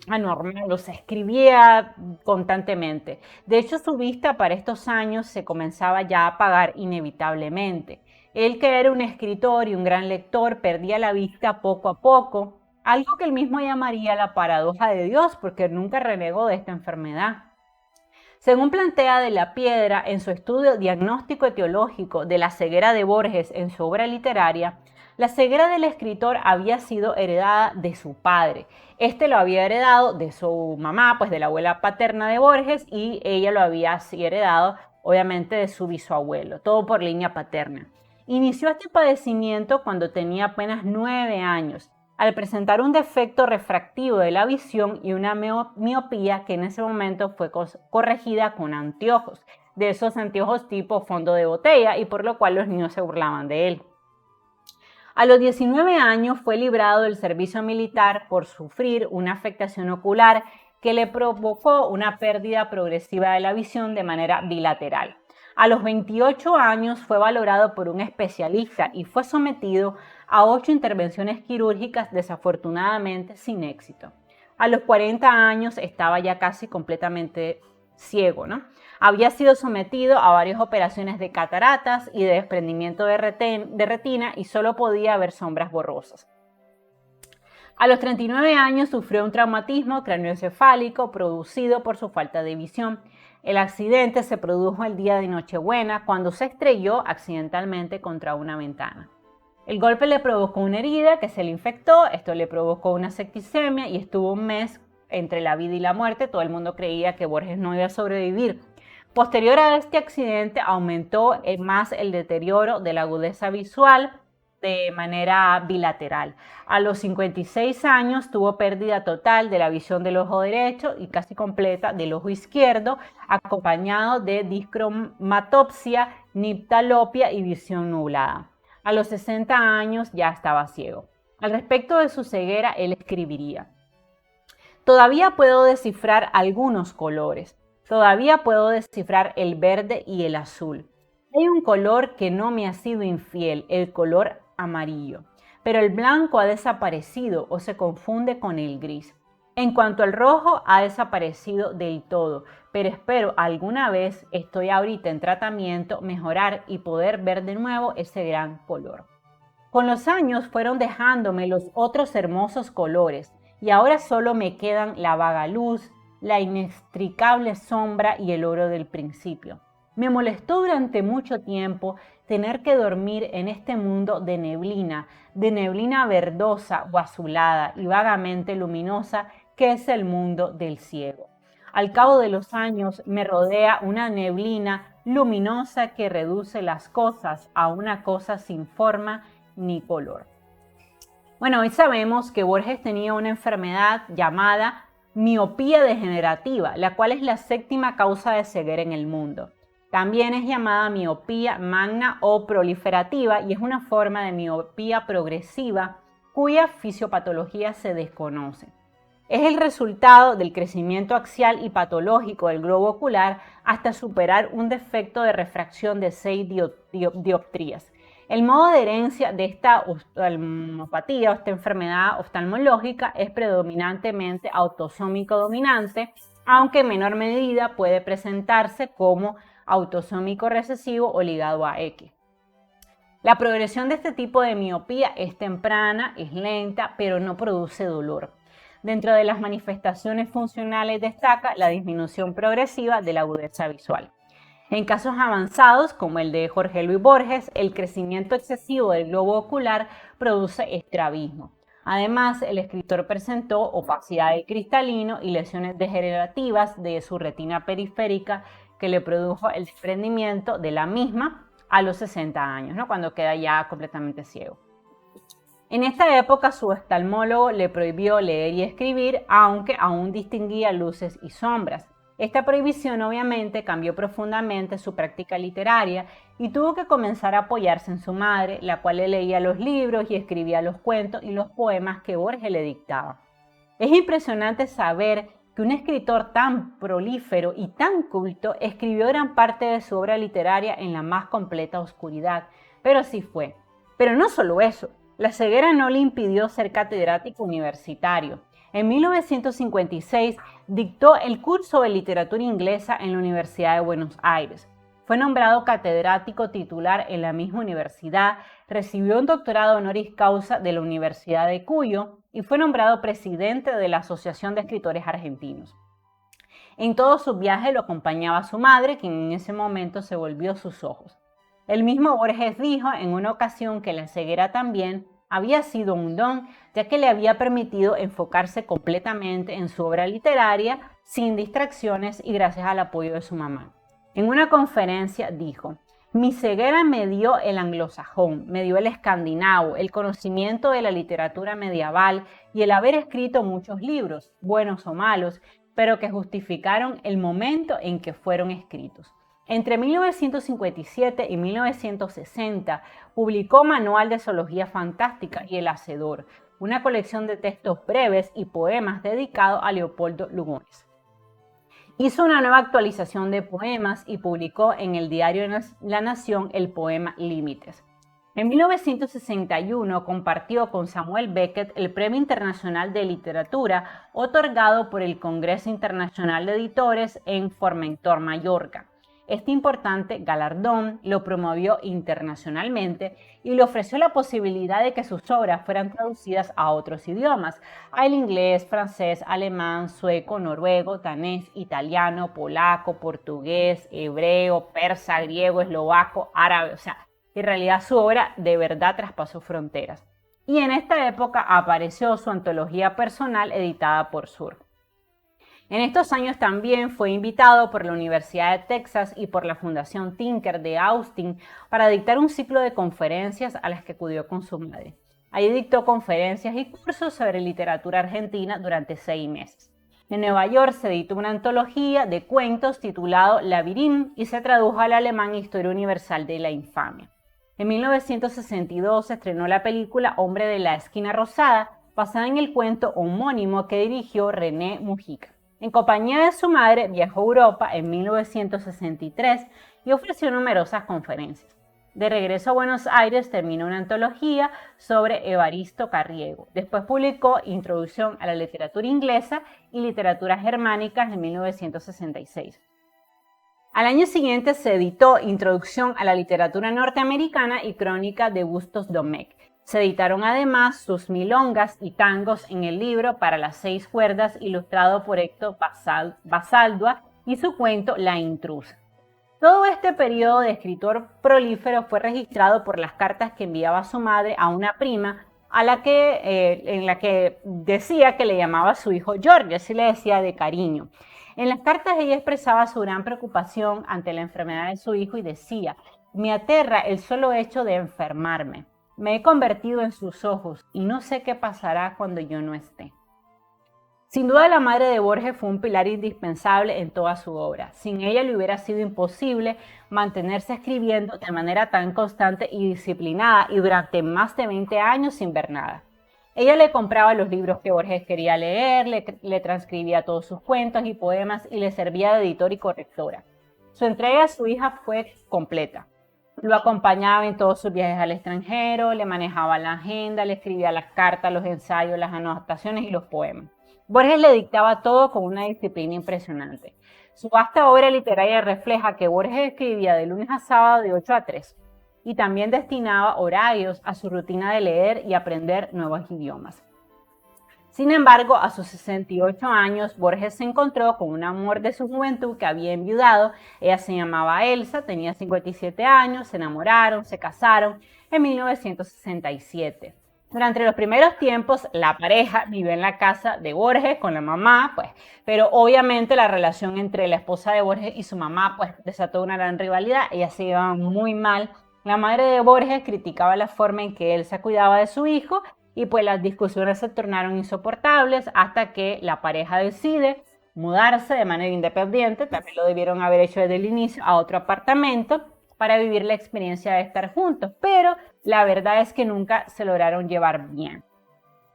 anormal, o sea, escribía constantemente. De hecho, su vista para estos años se comenzaba ya a apagar inevitablemente. Él, que era un escritor y un gran lector, perdía la vista poco a poco, algo que él mismo llamaría la paradoja de Dios, porque nunca renegó de esta enfermedad. Según plantea De la Piedra en su estudio diagnóstico teológico de la ceguera de Borges en su obra literaria, la ceguera del escritor había sido heredada de su padre. Este lo había heredado de su mamá, pues de la abuela paterna de Borges, y ella lo había heredado, obviamente, de su bisabuelo, todo por línea paterna. Inició este padecimiento cuando tenía apenas 9 años. Al presentar un defecto refractivo de la visión y una miopía que en ese momento fue corregida con anteojos, de esos anteojos tipo fondo de botella, y por lo cual los niños se burlaban de él. A los 19 años fue librado del servicio militar por sufrir una afectación ocular que le provocó una pérdida progresiva de la visión de manera bilateral. A los 28 años fue valorado por un especialista y fue sometido a 8 intervenciones quirúrgicas, desafortunadamente sin éxito. A los 40 años estaba ya casi completamente ciego, ¿no? Había sido sometido a varias operaciones de cataratas y de desprendimiento de retina y solo podía ver sombras borrosas. A los 39 años sufrió un traumatismo craneoencefálico producido por su falta de visión. El accidente se produjo el día de Nochebuena cuando se estrelló accidentalmente contra una ventana. El golpe le provocó una herida que se le infectó, esto le provocó una septicemia y estuvo un mes entre la vida y la muerte. Todo el mundo creía que Borges no iba a sobrevivir. Posterior a este accidente aumentó más el deterioro de la agudeza visual de manera bilateral. A los 56 años tuvo pérdida total de la visión del ojo derecho y casi completa del ojo izquierdo, acompañado de discromatopsia, niptalopia y visión nublada. A los 60 años ya estaba ciego. Al respecto de su ceguera, él escribiría: todavía puedo descifrar algunos colores. Todavía puedo descifrar el verde y el azul. Hay un color que no me ha sido infiel, el color amarillo. Pero el blanco ha desaparecido o se confunde con el gris. En cuanto al rojo, ha desaparecido del todo, pero espero alguna vez, estoy ahorita en tratamiento, mejorar y poder ver de nuevo ese gran color. Con los años fueron dejándome los otros hermosos colores y ahora solo me quedan la vaga luz, la inextricable sombra y el oro del principio. Me molestó durante mucho tiempo tener que dormir en este mundo de neblina verdosa o azulada y vagamente luminosa que es el mundo del ciego. Al cabo de los años me rodea una neblina luminosa que reduce las cosas a una cosa sin forma ni color. Bueno, hoy sabemos que Borges tenía una enfermedad llamada miopía degenerativa, la cual es la 7ª causa de ceguera en el mundo. También es llamada miopía magna o proliferativa y es una forma de miopía progresiva cuya fisiopatología se desconoce. Es el resultado del crecimiento axial y patológico del globo ocular hasta superar un defecto de refracción de 6 dioptrías. El modo de herencia de esta oftalmopatía o esta enfermedad oftalmológica es predominantemente autosómico dominante, aunque en menor medida puede presentarse como autosómico recesivo o ligado a X. La progresión de este tipo de miopía es temprana, es lenta, pero no produce dolor. Dentro de las manifestaciones funcionales destaca la disminución progresiva de la agudeza visual. En casos avanzados, como el de Jorge Luis Borges, el crecimiento excesivo del globo ocular produce estrabismo. Además, el escritor presentó opacidad del cristalino y lesiones degenerativas de su retina periférica que le produjo el desprendimiento de la misma a los 60 años, ¿no? Cuando queda ya completamente ciego. En esta época su oftalmólogo le prohibió leer y escribir, aunque aún distinguía luces y sombras. Esta prohibición obviamente cambió profundamente su práctica literaria y tuvo que comenzar a apoyarse en su madre, la cual le leía los libros y escribía los cuentos y los poemas que Borges le dictaba. Es impresionante saber que un escritor tan prolífero y tan culto escribió gran parte de su obra literaria en la más completa oscuridad, pero así fue. Pero no solo eso, la ceguera no le impidió ser catedrático universitario. En 1956 dictó el curso de literatura inglesa en la Universidad de Buenos Aires. Fue nombrado catedrático titular en la misma universidad, recibió un doctorado honoris causa de la Universidad de Cuyo y fue nombrado presidente de la Asociación de Escritores Argentinos. En todos sus viajes lo acompañaba su madre, quien en ese momento se volvió sus ojos. El mismo Borges dijo en una ocasión que la ceguera también había sido un don, ya que le había permitido enfocarse completamente en su obra literaria, sin distracciones y gracias al apoyo de su mamá. En una conferencia dijo: mi ceguera me dio el anglosajón, me dio el escandinavo, el conocimiento de la literatura medieval y el haber escrito muchos libros, buenos o malos, pero que justificaron el momento en que fueron escritos. Entre 1957 y 1960 publicó Manual de Zoología Fantástica y El Hacedor, una colección de textos breves y poemas dedicado a Leopoldo Lugones. Hizo una nueva actualización de poemas y publicó en el diario La Nación el poema Límites. En 1961 compartió con Samuel Beckett el Premio Internacional de Literatura otorgado por el Congreso Internacional de Editores en Formentor, Mallorca. Este importante galardón lo promovió internacionalmente y le ofreció la posibilidad de que sus obras fueran traducidas a otros idiomas, al inglés, francés, alemán, sueco, noruego, danés, italiano, polaco, portugués, hebreo, persa, griego, eslovaco, árabe, o sea, en realidad su obra de verdad traspasó fronteras. Y en esta época apareció su antología personal editada por Sur. En estos años también fue invitado por la Universidad de Texas y por la Fundación Tinker de Austin para dictar un ciclo de conferencias a las que acudió con su madre. Allí dictó conferencias y cursos sobre literatura argentina durante 6 meses. En Nueva York se editó una antología de cuentos titulado Labyrinth y se tradujo al alemán Historia Universal de la Infamia. En 1962 se estrenó la película Hombre de la Esquina Rosada, basada en el cuento homónimo que dirigió René Mujica. En compañía de su madre viajó a Europa en 1963 y ofreció numerosas conferencias. De regreso a Buenos Aires terminó una antología sobre Evaristo Carriego. Después publicó Introducción a la literatura inglesa y literaturas germánicas en 1966. Al año siguiente se editó Introducción a la literatura norteamericana y Crónica de Bustos Domecq. Se editaron además sus milongas y tangos en el libro Para las 6 cuerdas, ilustrado por Héctor Basaldúa, y su cuento La intrusa. Todo este periodo de escritor prolífero fue registrado por las cartas que enviaba su madre a una prima en la que decía que le llamaba a su hijo George, así le decía de cariño. En las cartas ella expresaba su gran preocupación ante la enfermedad de su hijo y decía: «Me aterra el solo hecho de enfermarme. Me he convertido en sus ojos y no sé qué pasará cuando yo no esté». Sin duda la madre de Borges fue un pilar indispensable en toda su obra. Sin ella le hubiera sido imposible mantenerse escribiendo de manera tan constante y disciplinada y durante más de 20 años sin ver nada. Ella le compraba los libros que Borges quería leer, le transcribía todos sus cuentos y poemas y le servía de editor y correctora. Su entrega a su hija fue completa. Lo acompañaba en todos sus viajes al extranjero, le manejaba la agenda, le escribía las cartas, los ensayos, las anotaciones y los poemas. Borges le dictaba todo con una disciplina impresionante. Su vasta obra literaria refleja que Borges escribía de lunes a sábado de 8 a 3 y también destinaba horarios a su rutina de leer y aprender nuevos idiomas. Sin embargo, a sus 68 años, Borges se encontró con un amor de su juventud que había enviudado. Ella se llamaba Elsa, tenía 57 años, se enamoraron, se casaron en 1967. Durante los primeros tiempos, la pareja vivió en la casa de Borges con la mamá, pero obviamente la relación entre la esposa de Borges y su mamá desató una gran rivalidad. Ellas se llevaban muy mal. La madre de Borges criticaba la forma en que él se cuidaba de su hijo y las discusiones se tornaron insoportables hasta que la pareja decide mudarse de manera independiente, también lo debieron haber hecho desde el inicio, a otro apartamento para vivir la experiencia de estar juntos, pero la verdad es que nunca se lograron llevar bien.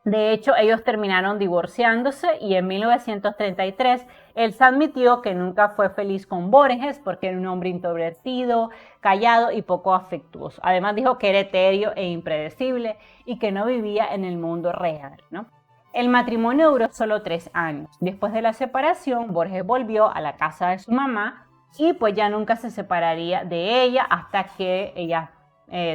De hecho, ellos terminaron divorciándose y en 1933 Elsa admitió que nunca fue feliz con Borges porque era un hombre introvertido, callado y poco afectuoso. Además dijo que era etéreo e impredecible y que no vivía en el mundo real, ¿no? El matrimonio duró solo 3 años. Después de la separación, Borges volvió a la casa de su mamá y ya nunca se separaría de ella hasta que ella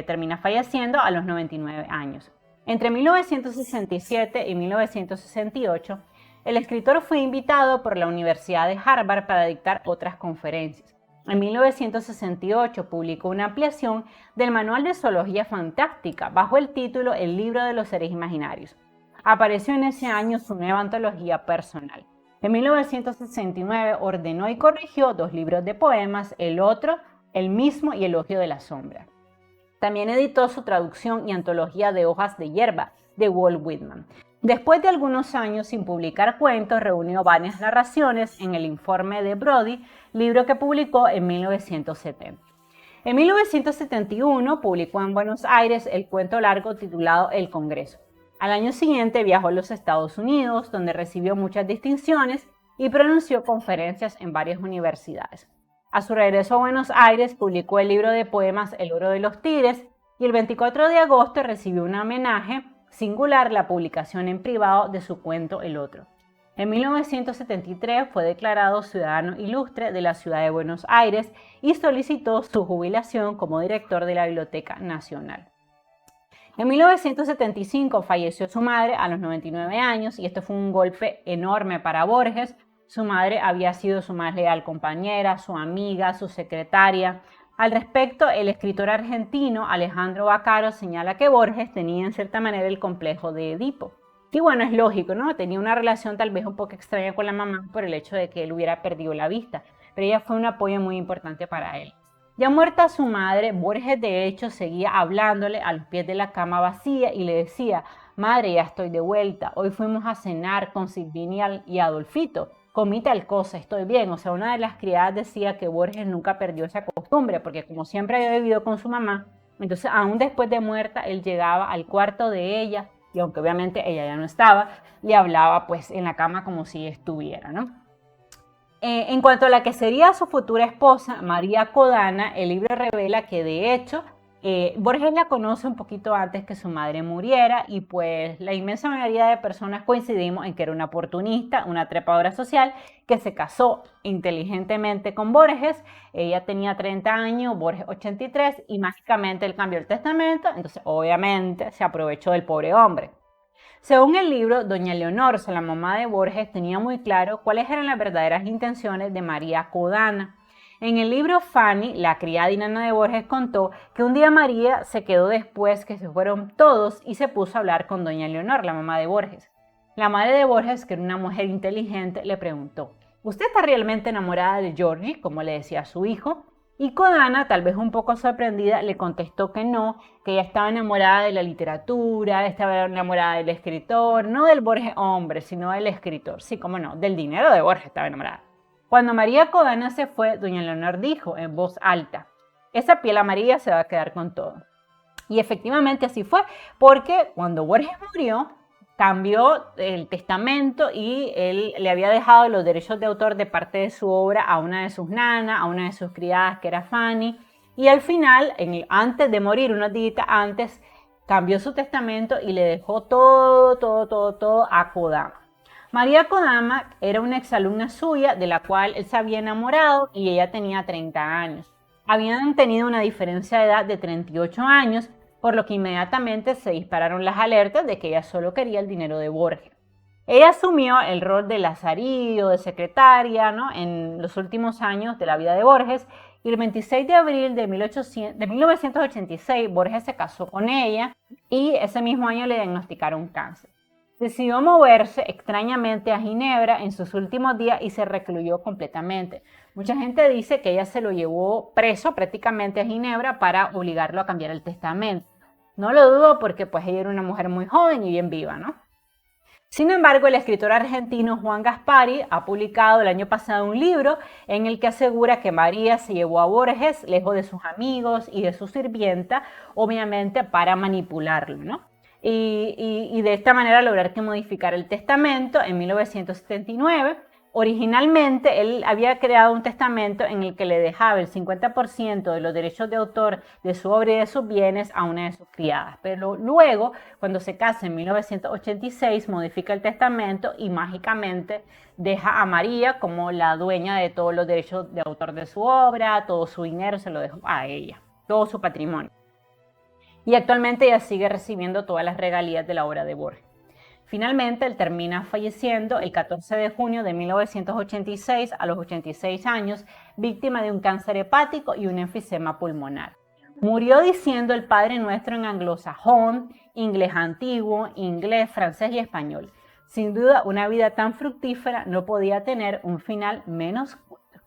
termina falleciendo a los 99 años. Entre 1967 y 1968, el escritor fue invitado por la Universidad de Harvard para dictar otras conferencias. En 1968 publicó una ampliación del Manual de Zoología Fantástica bajo el título El libro de los seres imaginarios. Apareció en ese año su nueva antología personal. En 1969 ordenó y corrigió 2 libros de poemas, el otro, El mismo y Elogio de la sombra. También editó su traducción y antología de Hojas de hierba de Walt Whitman. Después de algunos años sin publicar cuentos, reunió varias narraciones en el Informe de Brody, libro que publicó en 1970. En 1971 publicó en Buenos Aires el cuento largo titulado El Congreso. Al año siguiente viajó a los Estados Unidos, donde recibió muchas distinciones y pronunció conferencias en varias universidades. A su regreso a Buenos Aires publicó el libro de poemas El oro de los tigres y el 24 de agosto recibió un homenaje singular, la publicación en privado de su cuento El Otro. En 1973 fue declarado ciudadano ilustre de la ciudad de Buenos Aires y solicitó su jubilación como director de la Biblioteca Nacional. En 1975 falleció su madre a los 99 años y esto fue un golpe enorme para Borges. Su madre había sido su más leal compañera, su amiga, su secretaria. Al respecto, el escritor argentino Alejandro Bacaro señala que Borges tenía en cierta manera el complejo de Edipo. Y bueno, es lógico, ¿no? Tenía una relación tal vez un poco extraña con la mamá por el hecho de que él hubiera perdido la vista, pero ella fue un apoyo muy importante para él. Ya muerta su madre, Borges de hecho seguía hablándole a los pies de la cama vacía y le decía: madre, ya estoy de vuelta, hoy fuimos a cenar con Silvina y Adolfito. Comí tal cosa, estoy bien. O sea, una de las criadas decía que Borges nunca perdió esa costumbre, porque como siempre había vivido con su mamá, entonces aún después de muerta, él llegaba al cuarto de ella, y aunque obviamente ella ya no estaba, le hablaba pues en la cama como si estuviera, ¿no? En cuanto a la que sería su futura esposa, María Codana, el libro revela que de hecho Borges la conoce un poquito antes que su madre muriera y pues la inmensa mayoría de personas coincidimos en que era una oportunista, una trepadora social que se casó inteligentemente con Borges. Ella tenía 30 años, Borges 83 y mágicamente él cambió el testamento, entonces obviamente se aprovechó del pobre hombre. Según el libro, doña Leonor, la mamá de Borges, tenía muy claro cuáles eran las verdaderas intenciones de María Codana. En el libro Fanny, la criada y nana de Borges, contó que un día María se quedó después que se fueron todos y se puso a hablar con doña Leonor, la mamá de Borges. La madre de Borges, que era una mujer inteligente, le preguntó: ¿usted está realmente enamorada de Georgie, como le decía a su hijo? Y Codana, tal vez un poco sorprendida, le contestó que no, que ella estaba enamorada de la literatura, estaba enamorada del escritor, no del Borges hombre, sino del escritor. Sí, cómo no, del dinero de Borges estaba enamorada. Cuando María Codana se fue, doña Leonor dijo en voz alta: esa piel amarilla se va a quedar con todo. Y efectivamente así fue, porque cuando Borges murió, cambió el testamento y él le había dejado los derechos de autor de parte de su obra a una de sus nanas, a una de sus criadas que era Fanny, y al final, antes de morir, unos días antes, cambió su testamento y le dejó todo a Kodama. María Kodama era una exalumna suya de la cual él se había enamorado y ella tenía 30 años. Habían tenido una diferencia de edad de 38 años, por lo que inmediatamente se dispararon las alertas de que ella solo quería el dinero de Borges. Ella asumió el rol de lazarillo, de secretaria, ¿no?, en los últimos años de la vida de Borges, y el 26 de abril de 1986 Borges se casó con ella y ese mismo año le diagnosticaron cáncer. Decidió moverse extrañamente a Ginebra en sus últimos días y se recluyó completamente. Mucha gente dice que ella se lo llevó preso prácticamente a Ginebra para obligarlo a cambiar el testamento. No lo dudo porque pues ella era una mujer muy joven y bien viva, ¿no? Sin embargo, el escritor argentino Juan Gaspari ha publicado el año pasado un libro en el que asegura que María se llevó a Borges lejos de sus amigos y de su sirvienta, obviamente para manipularlo, ¿no? Y de esta manera lograr que modificara el testamento en 1979. Originalmente él había creado un testamento en el que le dejaba el 50% de los derechos de autor de su obra y de sus bienes a una de sus criadas, pero luego, cuando se casa en 1986, modifica el testamento y mágicamente deja a María como la dueña de todos los derechos de autor de su obra, todo su dinero se lo dejó a ella, todo su patrimonio. Y actualmente ella sigue recibiendo todas las regalías de la obra de Borges. Finalmente, él termina falleciendo el 14 de junio de 1986 a los 86 años, víctima de un cáncer hepático y un enfisema pulmonar. Murió diciendo el Padre Nuestro en anglosajón, inglés antiguo, inglés, francés y español. Sin duda, una vida tan fructífera no podía tener un final menos corto.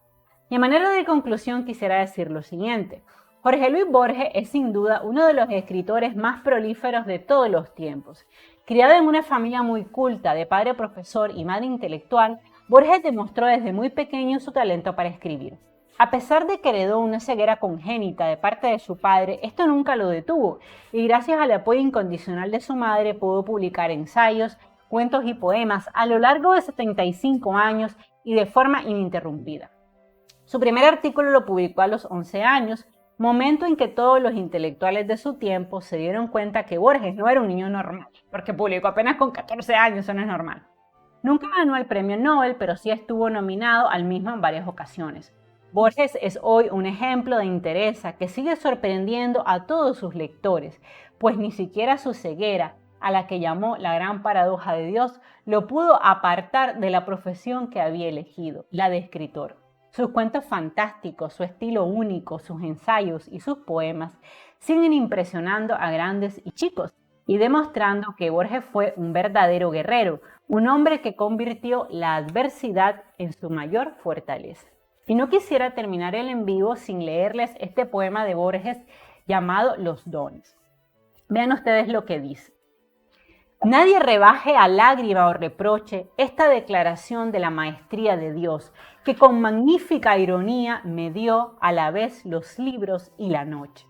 Y a manera de conclusión quisiera decir lo siguiente. Jorge Luis Borges es sin duda uno de los escritores más prolíferos de todos los tiempos. Criado en una familia muy culta de padre profesor y madre intelectual, Borges demostró desde muy pequeño su talento para escribir. A pesar de que heredó una ceguera congénita de parte de su padre, esto nunca lo detuvo y gracias al apoyo incondicional de su madre pudo publicar ensayos, cuentos y poemas a lo largo de 75 años y de forma ininterrumpida. Su primer artículo lo publicó a los 11 años, momento en que todos los intelectuales de su tiempo se dieron cuenta que Borges no era un niño normal, porque publicó apenas con 14 años, eso no es normal. Nunca ganó el premio Nobel, pero sí estuvo nominado al mismo en varias ocasiones. Borges es hoy un ejemplo de entereza que sigue sorprendiendo a todos sus lectores, pues ni siquiera su ceguera, a la que llamó la gran paradoja de Dios, lo pudo apartar de la profesión que había elegido, la de escritor. Sus cuentos fantásticos, su estilo único, sus ensayos y sus poemas siguen impresionando a grandes y chicos y demostrando que Borges fue un verdadero guerrero, un hombre que convirtió la adversidad en su mayor fortaleza. Y no quisiera terminar el en vivo sin leerles este poema de Borges llamado Los dones. Vean ustedes lo que dice. Nadie rebaje a lágrima o reproche esta declaración de la maestría de Dios, que con magnífica ironía me dio a la vez los libros y la noche.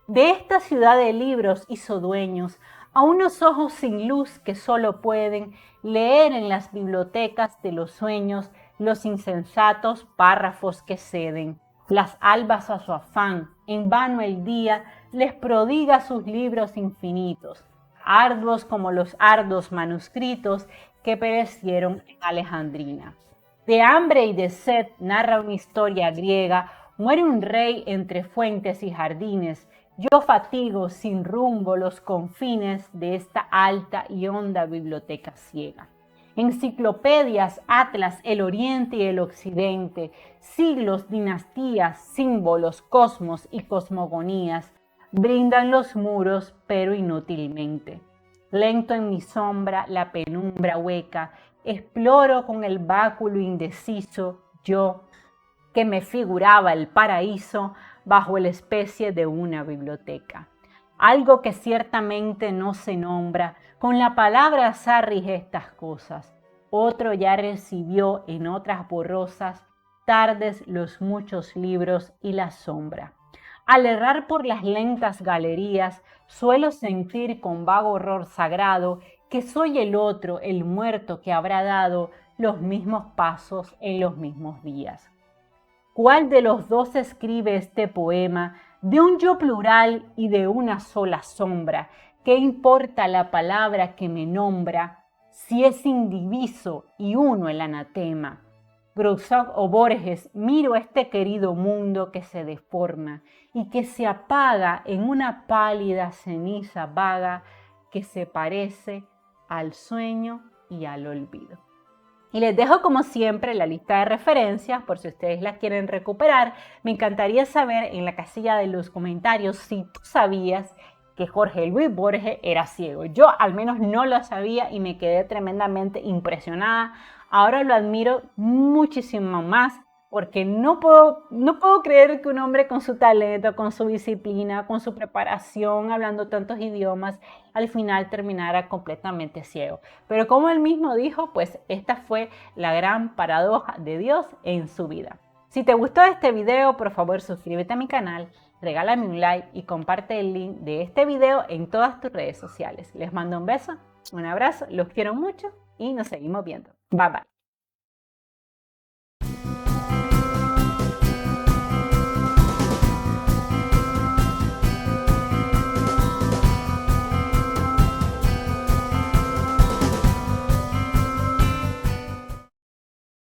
De esta ciudad de libros hizo dueños a unos ojos sin luz que solo pueden leer en las bibliotecas de los sueños los insensatos párrafos que ceden. Las albas a su afán, en vano el día les prodiga sus libros infinitos, arduos como los ardos manuscritos que perecieron en Alejandrina. De hambre y de sed narra una historia griega, muere un rey entre fuentes y jardines. Yo fatigo sin rumbo los confines de esta alta y honda biblioteca ciega. Enciclopedias, atlas, el oriente y el occidente, siglos, dinastías, símbolos, cosmos y cosmogonías, brindan los muros, pero inútilmente. Lento en mi sombra, la penumbra hueca, exploro con el báculo indeciso, yo, que me figuraba el paraíso bajo la especie de una biblioteca. Algo que ciertamente no se nombra, con la palabra azar rige estas cosas. Otro ya recibió en otras borrosas tardes los muchos libros y la sombra. Al errar por las lentas galerías, suelo sentir con vago horror sagrado que soy el otro, el muerto que habrá dado los mismos pasos en los mismos días. ¿Cuál de los dos escribe este poema de un yo plural y de una sola sombra? ¿Qué importa la palabra que me nombra si es indiviso y uno el anatema? Groussac o Borges, miro este querido mundo que se deforma y que se apaga en una pálida ceniza vaga que se parece al sueño y al olvido. Y les dejo como siempre la lista de referencias por si ustedes las quieren recuperar. Me encantaría saber en la casilla de los comentarios si tú sabías que Jorge Luis Borges era ciego. Yo al menos no lo sabía y me quedé tremendamente impresionada. Ahora lo admiro muchísimo más porque no puedo creer que un hombre con su talento, con su disciplina, con su preparación, hablando tantos idiomas, al final terminara completamente ciego. Pero como él mismo dijo, pues esta fue la gran paradoja de Dios en su vida. Si te gustó este video, por favor suscríbete a mi canal, regálame un like y comparte el link de este video en todas tus redes sociales. Les mando un beso, un abrazo, los quiero mucho y nos seguimos viendo. Bye bye.